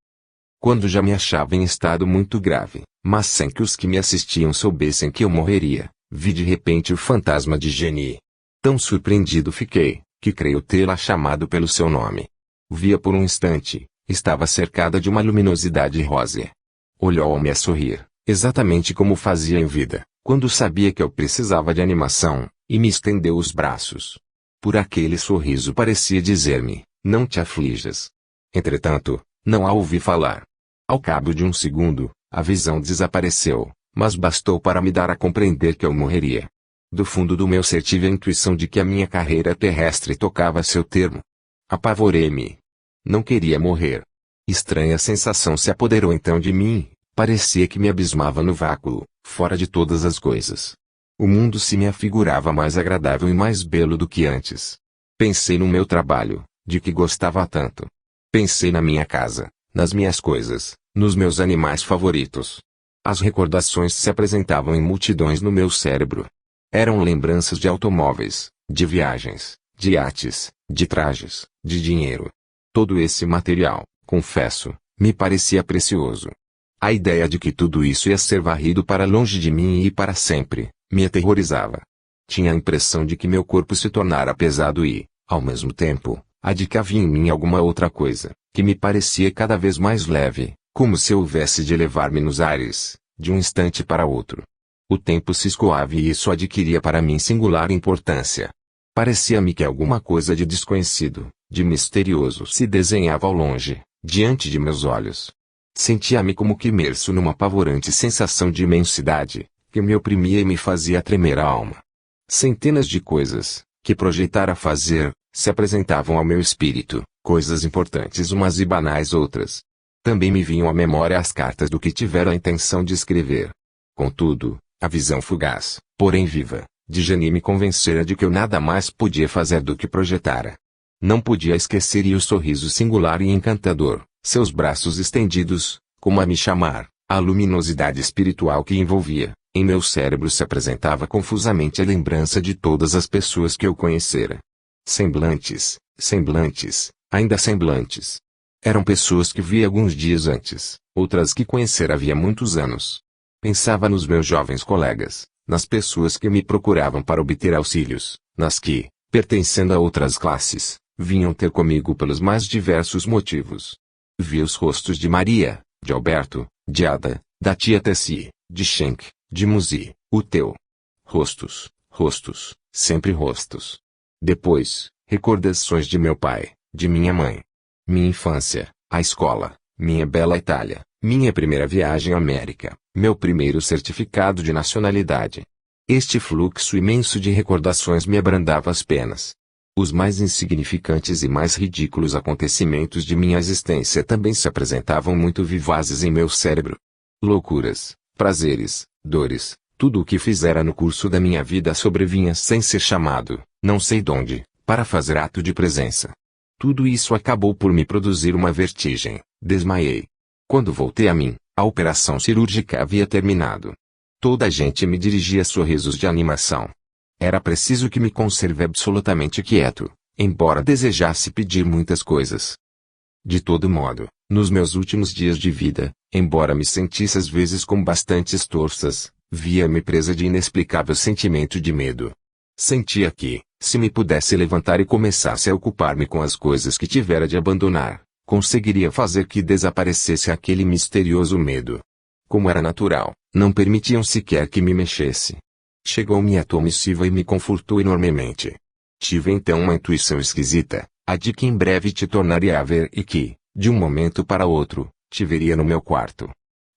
Quando já me achava em estado muito grave, mas sem que os que me assistiam soubessem que eu morreria, vi de repente o fantasma de Janie. Tão surpreendido fiquei, que creio tê-la chamado pelo seu nome. Via por um instante, estava cercada de uma luminosidade rósea. Olhou-me a sorrir, exatamente como fazia em vida, quando sabia que eu precisava de animação, e me estendeu os braços. Por aquele sorriso parecia dizer-me, não te aflijas. Entretanto, não a ouvi falar. Ao cabo de um segundo, a visão desapareceu, mas bastou para me dar a compreender que eu morreria. Do fundo do meu ser tive a intuição de que a minha carreira terrestre tocava seu termo. Apavorei-me. Não queria morrer. Estranha sensação se apoderou então de mim, parecia que me abismava no vácuo, fora de todas as coisas. O mundo se me afigurava mais agradável e mais belo do que antes. Pensei no meu trabalho, de que gostava tanto. Pensei na minha casa, nas minhas coisas, nos meus animais favoritos. As recordações se apresentavam em multidões no meu cérebro. Eram lembranças de automóveis, de viagens, de iates, de trajes, de dinheiro. Todo esse material, confesso, me parecia precioso. A ideia de que tudo isso ia ser varrido para longe de mim e para sempre, me aterrorizava. Tinha a impressão de que meu corpo se tornara pesado e, ao mesmo tempo, a de que havia em mim alguma outra coisa, que me parecia cada vez mais leve, como se houvesse de elevar-me nos ares, de um instante para outro. O tempo se escoava e isso adquiria para mim singular importância. Parecia-me que alguma coisa de desconhecido, de misterioso se desenhava ao longe, diante de meus olhos. Sentia-me como que imerso numa apavorante sensação de imensidade, que me oprimia e me fazia tremer a alma. Centenas de coisas, que projetara fazer, se apresentavam ao meu espírito, coisas importantes umas e banais outras. Também me vinham à memória as cartas do que tivera a intenção de escrever. Contudo, a visão fugaz, porém viva, de Janie me convencera de que eu nada mais podia fazer do que projetara. Não podia esquecer e o sorriso singular e encantador, seus braços estendidos, como a me chamar, a luminosidade espiritual que envolvia. Em meu cérebro se apresentava confusamente a lembrança de todas as pessoas que eu conhecera. Semblantes, semblantes, ainda semblantes. Eram pessoas que vi alguns dias antes, outras que conhecera havia muitos anos. Pensava nos meus jovens colegas, nas pessoas que me procuravam para obter auxílios, nas que, pertencendo a outras classes, vinham ter comigo pelos mais diversos motivos. Vi os rostos de Maria, de Alberto, de Ada, da tia Tessie, de Schenck, de Muzi, o teu. Rostos, rostos, sempre rostos. Depois, recordações de meu pai, de minha mãe. Minha infância, a escola, minha bela Itália, minha primeira viagem à América, meu primeiro certificado de nacionalidade. Este fluxo imenso de recordações me abrandava as penas. Os mais insignificantes e mais ridículos acontecimentos de minha existência também se apresentavam muito vivazes em meu cérebro. Loucuras, prazeres, dores, tudo o que fizera no curso da minha vida sobrevinha sem ser chamado, não sei donde, para fazer ato de presença. Tudo isso acabou por me produzir uma vertigem, desmaiei. Quando voltei a mim, a operação cirúrgica havia terminado. Toda a gente me dirigia sorrisos de animação. Era preciso que me conserve absolutamente quieto, embora desejasse pedir muitas coisas. De todo modo, nos meus últimos dias de vida, embora me sentisse às vezes com bastantes torças, via-me presa de inexplicável sentimento de medo. Sentia que, se me pudesse levantar e começasse a ocupar-me com as coisas que tivera de abandonar, conseguiria fazer que desaparecesse aquele misterioso medo. Como era natural, não permitiam sequer que me mexesse. Chegou-me a tua missiva e me confortou enormemente. Tive então uma intuição esquisita, a de que em breve te tornaria a ver e que, de um momento para outro, te veria no meu quarto.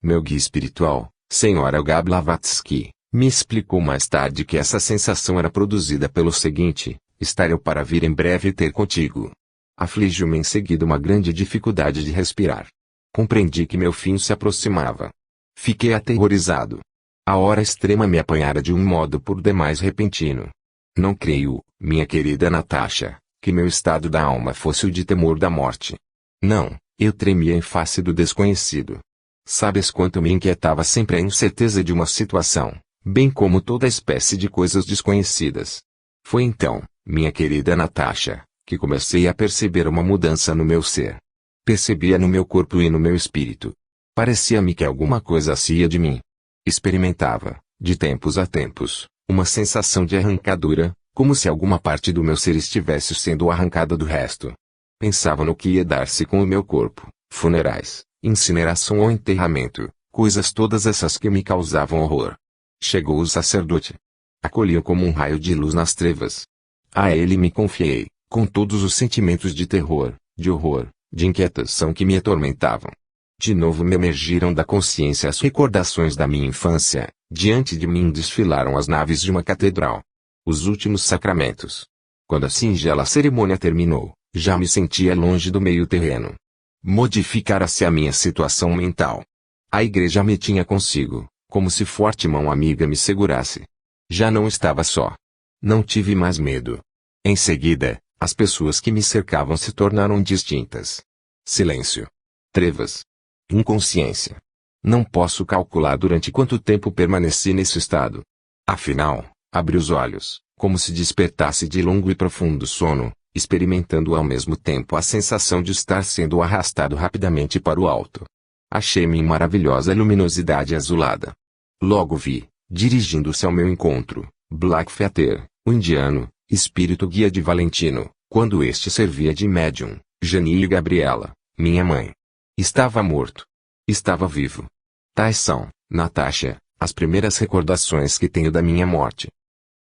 Meu guia espiritual, Sra. Olga Blavatsky, me explicou mais tarde que essa sensação era produzida pelo seguinte: estar eu para vir em breve ter contigo. Afligiu-me em seguida uma grande dificuldade de respirar. Compreendi que meu fim se aproximava. Fiquei aterrorizado. A hora extrema me apanhara de um modo por demais repentino. Não creio, minha querida Natasha, que meu estado da alma fosse o de temor da morte. Não, eu tremia em face do desconhecido. Sabes quanto me inquietava sempre a incerteza de uma situação, bem como toda espécie de coisas desconhecidas. Foi então, minha querida Natasha, que comecei a perceber uma mudança no meu ser. Percebia no meu corpo e no meu espírito. Parecia-me que alguma coisa saía de mim. Experimentava, de tempos a tempos, uma sensação de arrancadura, como se alguma parte do meu ser estivesse sendo arrancada do resto. Pensava no que ia dar-se com o meu corpo, funerais, incineração ou enterramento, coisas todas essas que me causavam horror. Chegou o sacerdote. Acolhi-o como um raio de luz nas trevas. A ele me confiei, com todos os sentimentos de terror, de horror, de inquietação que me atormentavam. De novo me emergiram da consciência as recordações da minha infância, diante de mim desfilaram as naves de uma catedral. Os últimos sacramentos. Quando a singela cerimônia terminou, já me sentia longe do meio terreno. Modificara-se a minha situação mental. A igreja me tinha consigo, como se forte mão amiga me segurasse. Já não estava só. Não tive mais medo. Em seguida, as pessoas que me cercavam se tornaram distintas. Silêncio. Trevas. Inconsciência. Não posso calcular durante quanto tempo permaneci nesse estado. Afinal, abri os olhos, como se despertasse de longo e profundo sono, experimentando ao mesmo tempo a sensação de estar sendo arrastado rapidamente para o alto. Achei-me em maravilhosa luminosidade azulada. Logo vi, dirigindo-se ao meu encontro, Blackfetter, o indiano, espírito guia de Valentino, quando este servia de médium, Janie e Gabriela, minha mãe. Estava morto. Estava vivo. Tais são, Natasha, as primeiras recordações que tenho da minha morte.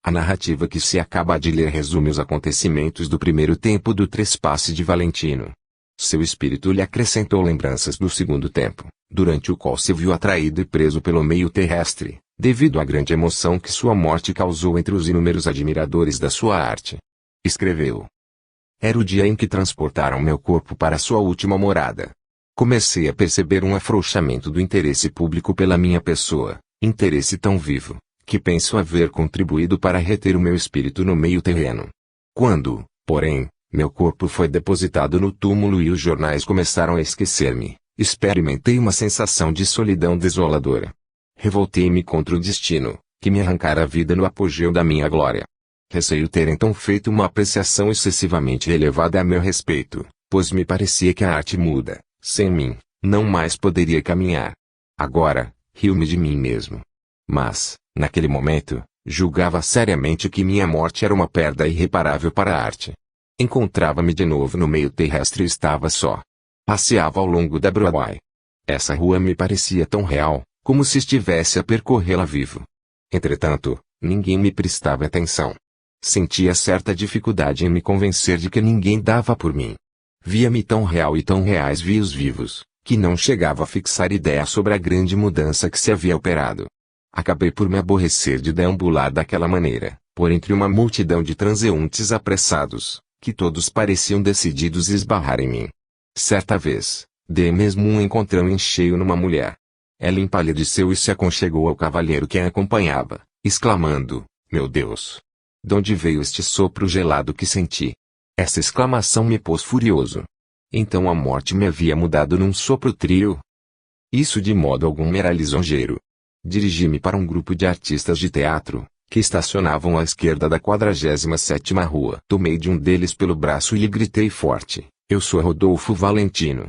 A narrativa que se acaba de ler resume os acontecimentos do primeiro tempo do trespasse de Valentino. Seu espírito lhe acrescentou lembranças do segundo tempo, durante o qual se viu atraído e preso pelo meio terrestre, devido à grande emoção que sua morte causou entre os inúmeros admiradores da sua arte. Escreveu: Era o dia em que transportaram meu corpo para sua última morada. Comecei a perceber um afrouxamento do interesse público pela minha pessoa, interesse tão vivo, que penso haver contribuído para reter o meu espírito no meio terreno. Quando, porém, meu corpo foi depositado no túmulo e os jornais começaram a esquecer-me, experimentei uma sensação de solidão desoladora. Revoltei-me contra o destino, que me arrancara a vida no apogeu da minha glória. Receio ter então feito uma apreciação excessivamente elevada a meu respeito, pois me parecia que a arte muda, sem mim, não mais poderia caminhar. Agora, rio-me de mim mesmo. Mas, naquele momento, julgava seriamente que minha morte era uma perda irreparável para a arte. Encontrava-me de novo no meio terrestre e estava só. Passeava ao longo da Broadway. Essa rua me parecia tão real, como se estivesse a percorrê-la vivo. Entretanto, ninguém me prestava atenção. Sentia certa dificuldade em me convencer de que ninguém dava por mim. Via-me tão real e tão reais vi os vivos, que não chegava a fixar ideia sobre a grande mudança que se havia operado. Acabei por me aborrecer de deambular daquela maneira, por entre uma multidão de transeuntes apressados, que todos pareciam decididos a esbarrar em mim. Certa vez, dei mesmo um encontrão em cheio numa mulher. Ela empalideceu e se aconchegou ao cavalheiro que a acompanhava, exclamando: Meu Deus! Donde veio este sopro gelado que senti? Essa exclamação me pôs furioso. Então a morte me havia mudado num sopro trio? Isso de modo algum me era lisonjeiro. Dirigi-me para um grupo de artistas de teatro, que estacionavam à esquerda da 47ª rua. Tomei de um deles pelo braço e lhe gritei forte: Eu sou Rodolfo Valentino.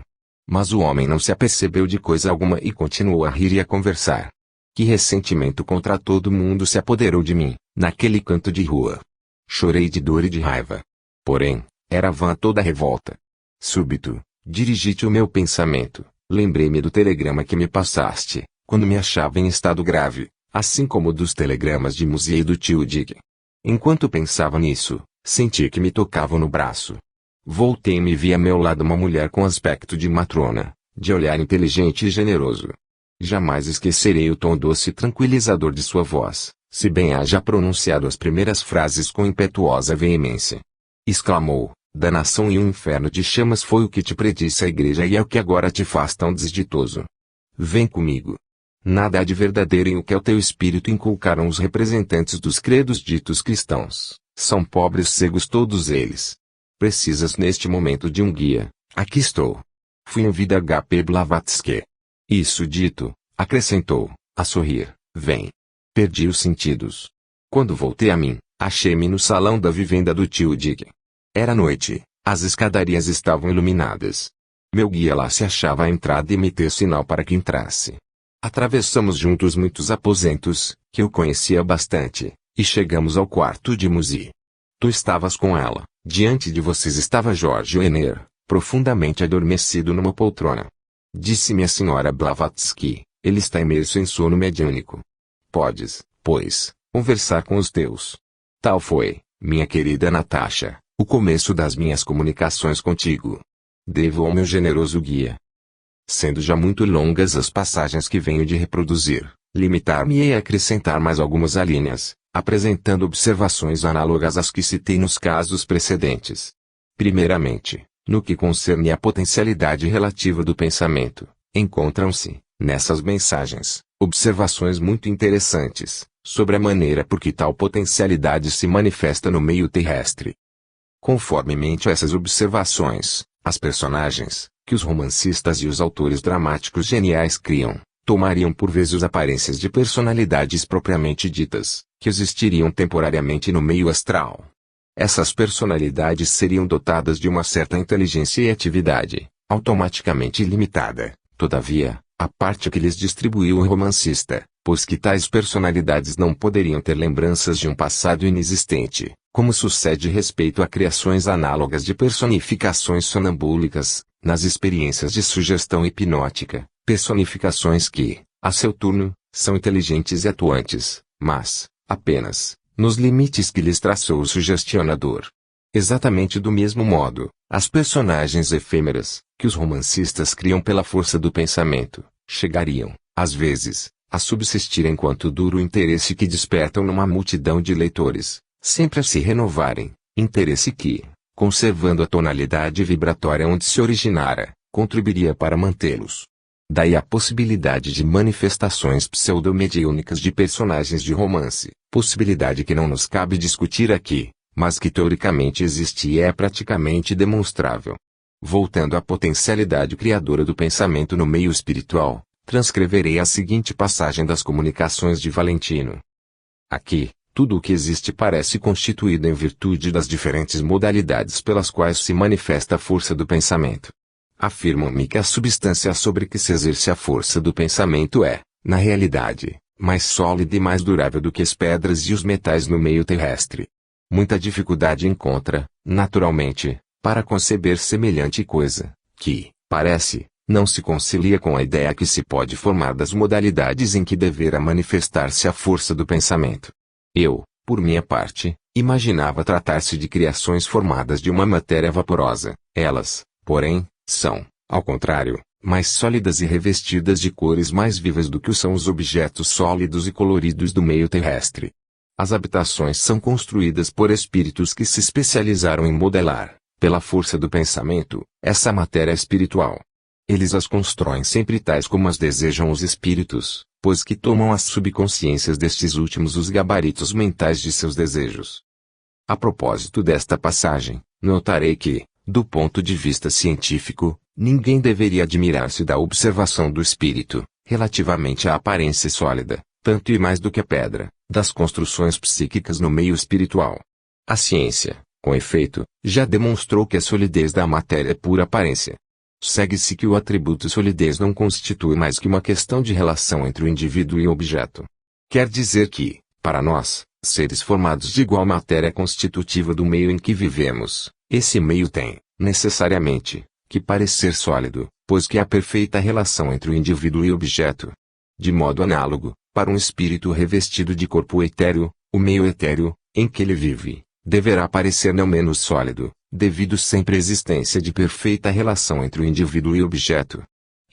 Mas o homem não se apercebeu de coisa alguma e continuou a rir e a conversar. Que ressentimento contra todo mundo se apoderou de mim, naquele canto de rua. Chorei de dor e de raiva. Porém, era vã toda a revolta. Súbito, dirigi-te o meu pensamento, lembrei-me do telegrama que me passaste, quando me achava em estado grave, assim como dos telegramas de Musia e do tio Dick. Enquanto pensava nisso, senti que me tocavam no braço. Voltei-me e vi a meu lado uma mulher com aspecto de matrona, de olhar inteligente e generoso. Jamais esquecerei o tom doce e tranquilizador de sua voz, se bem haja pronunciado as primeiras frases com impetuosa veemência. Exclamou: Danação e um inferno de chamas foi o que te predisse a igreja e é o que agora te faz tão desditoso. Vem comigo. Nada há de verdadeiro em o que ao teu espírito inculcaram os representantes dos credos ditos cristãos. São pobres cegos todos eles. Precisas neste momento de um guia. Aqui estou. Fui em vida H.P. Blavatsky. Isso dito, acrescentou, a sorrir: Vem. Perdi os sentidos. Quando voltei a mim, achei-me no salão da vivenda do tio Dick. Era noite, as escadarias estavam iluminadas. Meu guia lá se achava à entrada e me deu sinal para que entrasse. Atravessamos juntos muitos aposentos, que eu conhecia bastante, e chegamos ao quarto de Musi. Tu estavas com ela, diante de vocês estava Jorge Wenner, profundamente adormecido numa poltrona. Disse-me a senhora Blavatsky: Ele está imerso em sono mediúnico. Podes, pois, conversar com os teus. Tal foi, minha querida Natasha, o começo das minhas comunicações contigo. Devo ao meu generoso guia. Sendo já muito longas as passagens que venho de reproduzir, limitar-me-ei a acrescentar mais algumas alíneas, apresentando observações análogas às que citei nos casos precedentes. Primeiramente, no que concerne à potencialidade relativa do pensamento, encontram-se, nessas mensagens, observações muito interessantes, sobre a maneira por que tal potencialidade se manifesta no meio terrestre. Conformemente a essas observações, as personagens, que os romancistas e os autores dramáticos geniais criam, tomariam por vezes aparências de personalidades propriamente ditas, que existiriam temporariamente no meio astral. Essas personalidades seriam dotadas de uma certa inteligência e atividade, automaticamente ilimitada, todavia, a parte que lhes distribuiu o romancista, pois que tais personalidades não poderiam ter lembranças de um passado inexistente, como sucede respeito a criações análogas de personificações sonambúlicas, nas experiências de sugestão hipnótica, personificações que, a seu turno, são inteligentes e atuantes, mas, apenas, nos limites que lhes traçou o sugestionador. Exatamente do mesmo modo, as personagens efêmeras, que os romancistas criam pela força do pensamento, chegariam, às vezes, a subsistir enquanto dura o interesse que despertam numa multidão de leitores, sempre a se renovarem, interesse que, conservando a tonalidade vibratória onde se originara, contribuiria para mantê-los. Daí a possibilidade de manifestações pseudo-mediúnicas de personagens de romance, possibilidade que não nos cabe discutir aqui, mas que teoricamente existe e é praticamente demonstrável. Voltando à potencialidade criadora do pensamento no meio espiritual, transcreverei a seguinte passagem das Comunicações de Valentino. Aqui, tudo o que existe parece constituído em virtude das diferentes modalidades pelas quais se manifesta a força do pensamento. Afirmam-me que a substância sobre que se exerce a força do pensamento é, na realidade, mais sólida e mais durável do que as pedras e os metais no meio terrestre. Muita dificuldade encontra, naturalmente, para conceber semelhante coisa, que, parece, não se concilia com a ideia que se pode formar das modalidades em que deverá manifestar-se a força do pensamento. Eu, por minha parte, imaginava tratar-se de criações formadas de uma matéria vaporosa. Elas, porém, são, ao contrário, mais sólidas e revestidas de cores mais vivas do que são os objetos sólidos e coloridos do meio terrestre. As habitações são construídas por espíritos que se especializaram em modelar, pela força do pensamento, essa matéria espiritual. Eles as constroem sempre tais como as desejam os espíritos, pois que tomam as subconsciências destes últimos os gabaritos mentais de seus desejos. A propósito desta passagem, notarei que, do ponto de vista científico, ninguém deveria admirar-se da observação do espírito, relativamente à aparência sólida, tanto e mais do que a pedra, das construções psíquicas no meio espiritual. A ciência, com efeito, já demonstrou que a solidez da matéria é pura aparência. Segue-se que o atributo solidez não constitui mais que uma questão de relação entre o indivíduo e o objeto. Quer dizer que, para nós, seres formados de igual matéria constitutiva do meio em que vivemos, esse meio tem, necessariamente, que parecer sólido, pois que há perfeita relação entre o indivíduo e o objeto. De modo análogo, para um espírito revestido de corpo etéreo, o meio etéreo, em que ele vive, deverá parecer não menos sólido, devido sempre à existência de perfeita relação entre o indivíduo e o objeto.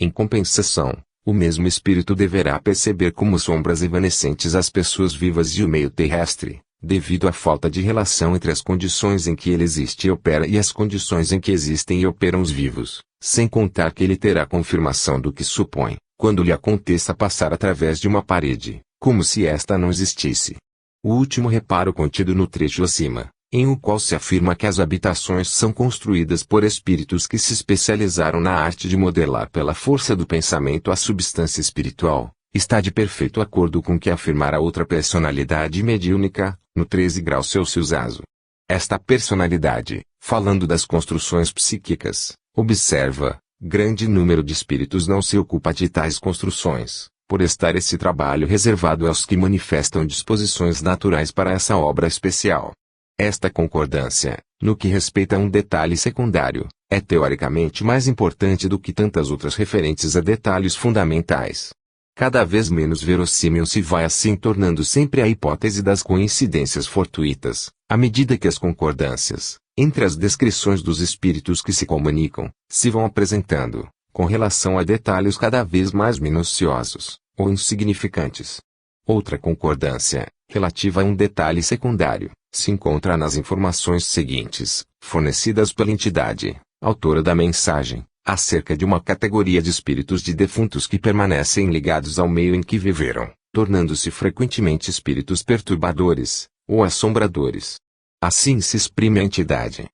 Em compensação, o mesmo espírito deverá perceber como sombras evanescentes as pessoas vivas e o meio terrestre, devido à falta de relação entre as condições em que ele existe e opera e as condições em que existem e operam os vivos, sem contar que ele terá confirmação do que supõe, quando lhe aconteça passar através de uma parede, como se esta não existisse. O último reparo contido no trecho acima, em o qual se afirma que as habitações são construídas por espíritos que se especializaram na arte de modelar pela força do pensamento a substância espiritual, está de perfeito acordo com o que afirmara outra personalidade mediúnica, no 13 graus Celsius Aso. Esta personalidade, falando das construções psíquicas, observa, grande número de espíritos não se ocupa de tais construções, por estar esse trabalho reservado aos que manifestam disposições naturais para essa obra especial. Esta concordância, no que respeita a um detalhe secundário, é teoricamente mais importante do que tantas outras referentes a detalhes fundamentais. Cada vez menos verossímil se vai assim tornando sempre a hipótese das coincidências fortuitas, à medida que as concordâncias, entre as descrições dos espíritos que se comunicam, se vão apresentando, com relação a detalhes cada vez mais minuciosos, ou insignificantes. Outra concordância, relativa a um detalhe secundário, se encontra nas informações seguintes, fornecidas pela entidade, autora da mensagem, acerca de uma categoria de espíritos de defuntos que permanecem ligados ao meio em que viveram, tornando-se frequentemente espíritos perturbadores, ou assombradores. Assim se exprime a entidade.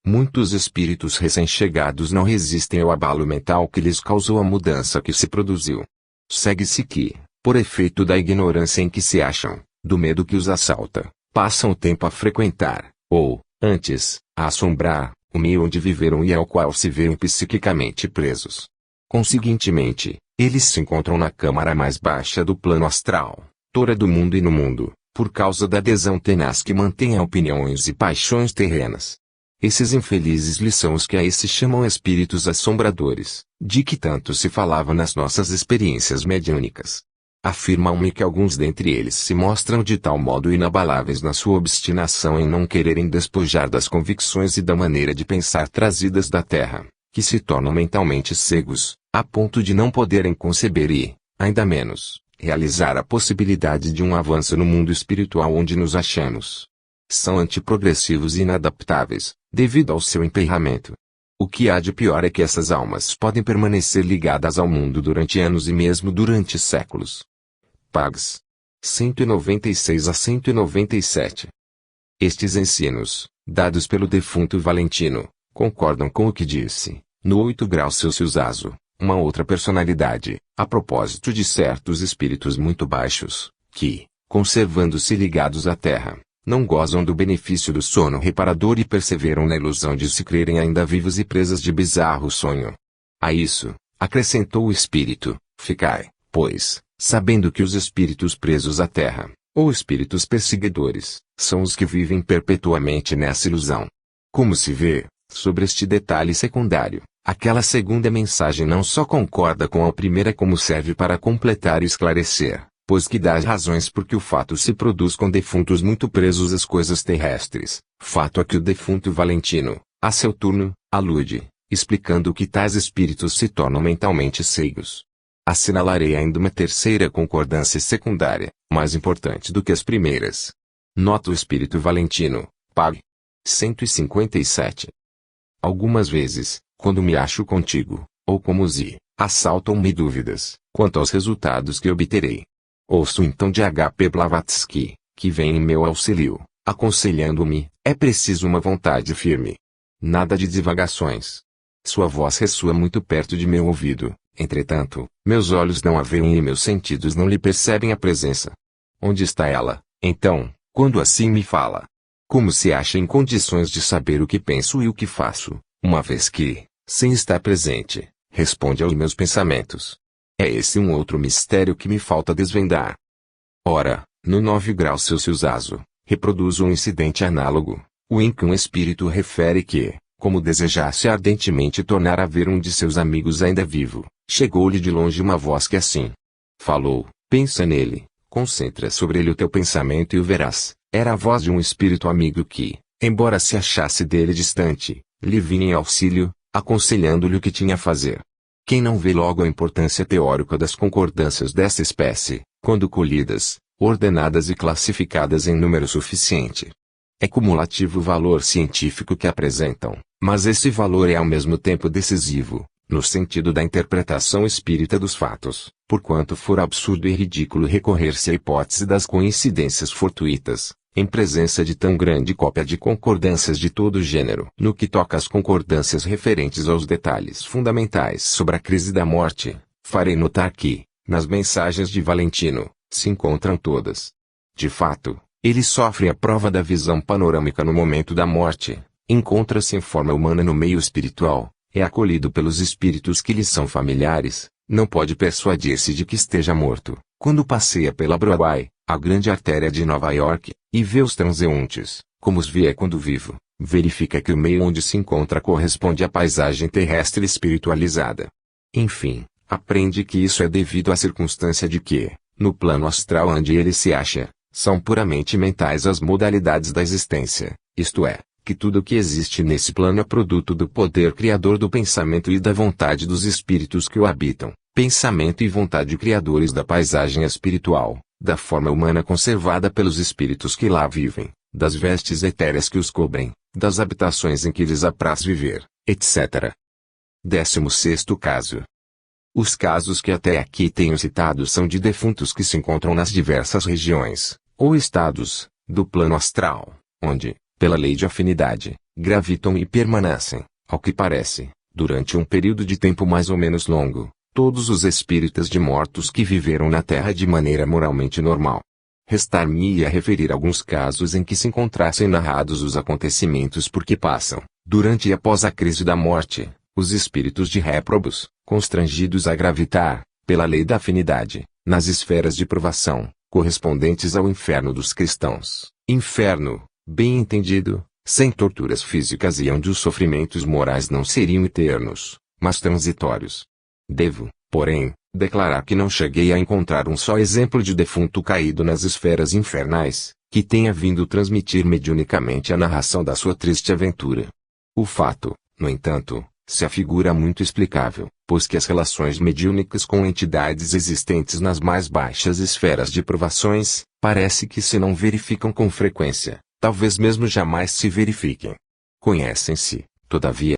Muitos espíritos recém-chegados não resistem ao abalo mental que lhes causou a mudança que se produziu. Segue-se que, por efeito da ignorância em que se acham, do medo que os assalta, passam o tempo a frequentar, ou, antes, a assombrar, o meio onde viveram e ao qual se veem psiquicamente presos. Conseguintemente, eles se encontram na câmara mais baixa do plano astral, tora do mundo e no mundo, por causa da adesão tenaz que mantém a opiniões e paixões terrenas. Esses infelizes lhes são os que a esses chamam espíritos assombradores, de que tanto se falava nas nossas experiências mediúnicas. Afirmam-me que alguns dentre eles se mostram de tal modo inabaláveis na sua obstinação em não quererem despojar das convicções e da maneira de pensar trazidas da terra, que se tornam mentalmente cegos, a ponto de não poderem conceber e, ainda menos, realizar a possibilidade de um avanço no mundo espiritual onde nos achamos. São antiprogressivos e inadaptáveis, devido ao seu emperramento. O que há de pior é que essas almas podem permanecer ligadas ao mundo durante anos e mesmo durante séculos. Pags. 196 a 197. Estes ensinos, dados pelo defunto Valentino, concordam com o que disse, no 8 graus Celsius Aso, uma outra personalidade, a propósito de certos espíritos muito baixos, que, conservando-se ligados à Terra, não gozam do benefício do sono reparador e perseveram na ilusão de se crerem ainda vivos e presas de bizarro sonho. A isso, acrescentou o espírito, ficai, pois, sabendo que os espíritos presos à terra, ou espíritos perseguidores, são os que vivem perpetuamente nessa ilusão. Como se vê, sobre este detalhe secundário, aquela segunda mensagem não só concorda com a primeira como serve para completar e esclarecer, pois que dá as razões por que o fato se produz com defuntos muito presos às coisas terrestres, fato a que o defunto Valentino, a seu turno, alude, explicando que tais espíritos se tornam mentalmente cegos. Assinalarei ainda uma terceira concordância secundária, mais importante do que as primeiras. Nota o espírito Valentino, Pag. 157. Algumas vezes, quando me acho contigo, ou como Zi, assaltam-me dúvidas, quanto aos resultados que obterei. Ouço então de H.P. Blavatsky, que vem em meu auxílio, aconselhando-me, é preciso uma vontade firme. Nada de divagações. Sua voz ressoa muito perto de meu ouvido, entretanto, meus olhos não a veem e meus sentidos não lhe percebem a presença. Onde está ela, então, quando assim me fala? Como se acha em condições de saber o que penso e o que faço, uma vez que, sem estar presente, responde aos meus pensamentos? É esse um outro mistério que me falta desvendar. Ora, no 9 graus Celsius Aso, reproduzo um incidente análogo, o em que um espírito refere que, como desejasse ardentemente tornar a ver um de seus amigos ainda vivo, chegou-lhe de longe uma voz que assim falou: pensa nele, concentra sobre ele o teu pensamento e o verás. Era a voz de um espírito amigo que, embora se achasse dele distante, lhe vinha em auxílio, aconselhando-lhe o que tinha a fazer. Quem não vê logo a importância teórica das concordâncias dessa espécie, quando colhidas, ordenadas e classificadas em número suficiente? É cumulativo o valor científico que apresentam, mas esse valor é ao mesmo tempo decisivo, no sentido da interpretação espírita dos fatos, porquanto for absurdo e ridículo recorrer-se à hipótese das coincidências fortuitas, em presença de tão grande cópia de concordâncias de todo gênero. No que toca às concordâncias referentes aos detalhes fundamentais sobre a crise da morte, farei notar que, nas mensagens de Valentino, se encontram todas. De fato, ele sofre a prova da visão panorâmica no momento da morte, encontra-se em forma humana no meio espiritual, é acolhido pelos espíritos que lhe são familiares, não pode persuadir-se de que esteja morto, quando passeia pela Broadway, a grande artéria de Nova York, e vê os transeuntes, como os vê quando vivo, verifica que o meio onde se encontra corresponde à paisagem terrestre espiritualizada. Enfim, aprende que isso é devido à circunstância de que, no plano astral onde ele se acha, são puramente mentais as modalidades da existência, isto é, que tudo o que existe nesse plano é produto do poder criador do pensamento e da vontade dos espíritos que o habitam, pensamento e vontade criadores da paisagem espiritual, da forma humana conservada pelos espíritos que lá vivem, das vestes etéreas que os cobrem, das habitações em que lhes apraz viver, etc. 16º caso. Os casos que até aqui tenho citado são de defuntos que se encontram nas diversas regiões, ou estados, do plano astral, onde, pela lei de afinidade, gravitam e permanecem, ao que parece, durante um período de tempo mais ou menos longo, todos os espíritas de mortos que viveram na Terra de maneira moralmente normal. Restar-me-ia referir alguns casos em que se encontrassem narrados os acontecimentos por que passam, durante e após a crise da morte, os espíritos de réprobos, constrangidos a gravitar, pela lei da afinidade, nas esferas de provação, correspondentes ao inferno dos cristãos. Inferno, bem entendido, sem torturas físicas e onde os sofrimentos morais não seriam eternos, mas transitórios. Devo, porém, Declarar que não cheguei a encontrar um só exemplo de defunto caído nas esferas infernais, que tenha vindo transmitir mediunicamente a narração da sua triste aventura. O fato, no entanto, se afigura muito explicável, pois que as relações mediúnicas com entidades existentes nas mais baixas esferas de provações, parece que se não verificam com frequência, talvez mesmo jamais se verifiquem. Conhecem-se, todavia,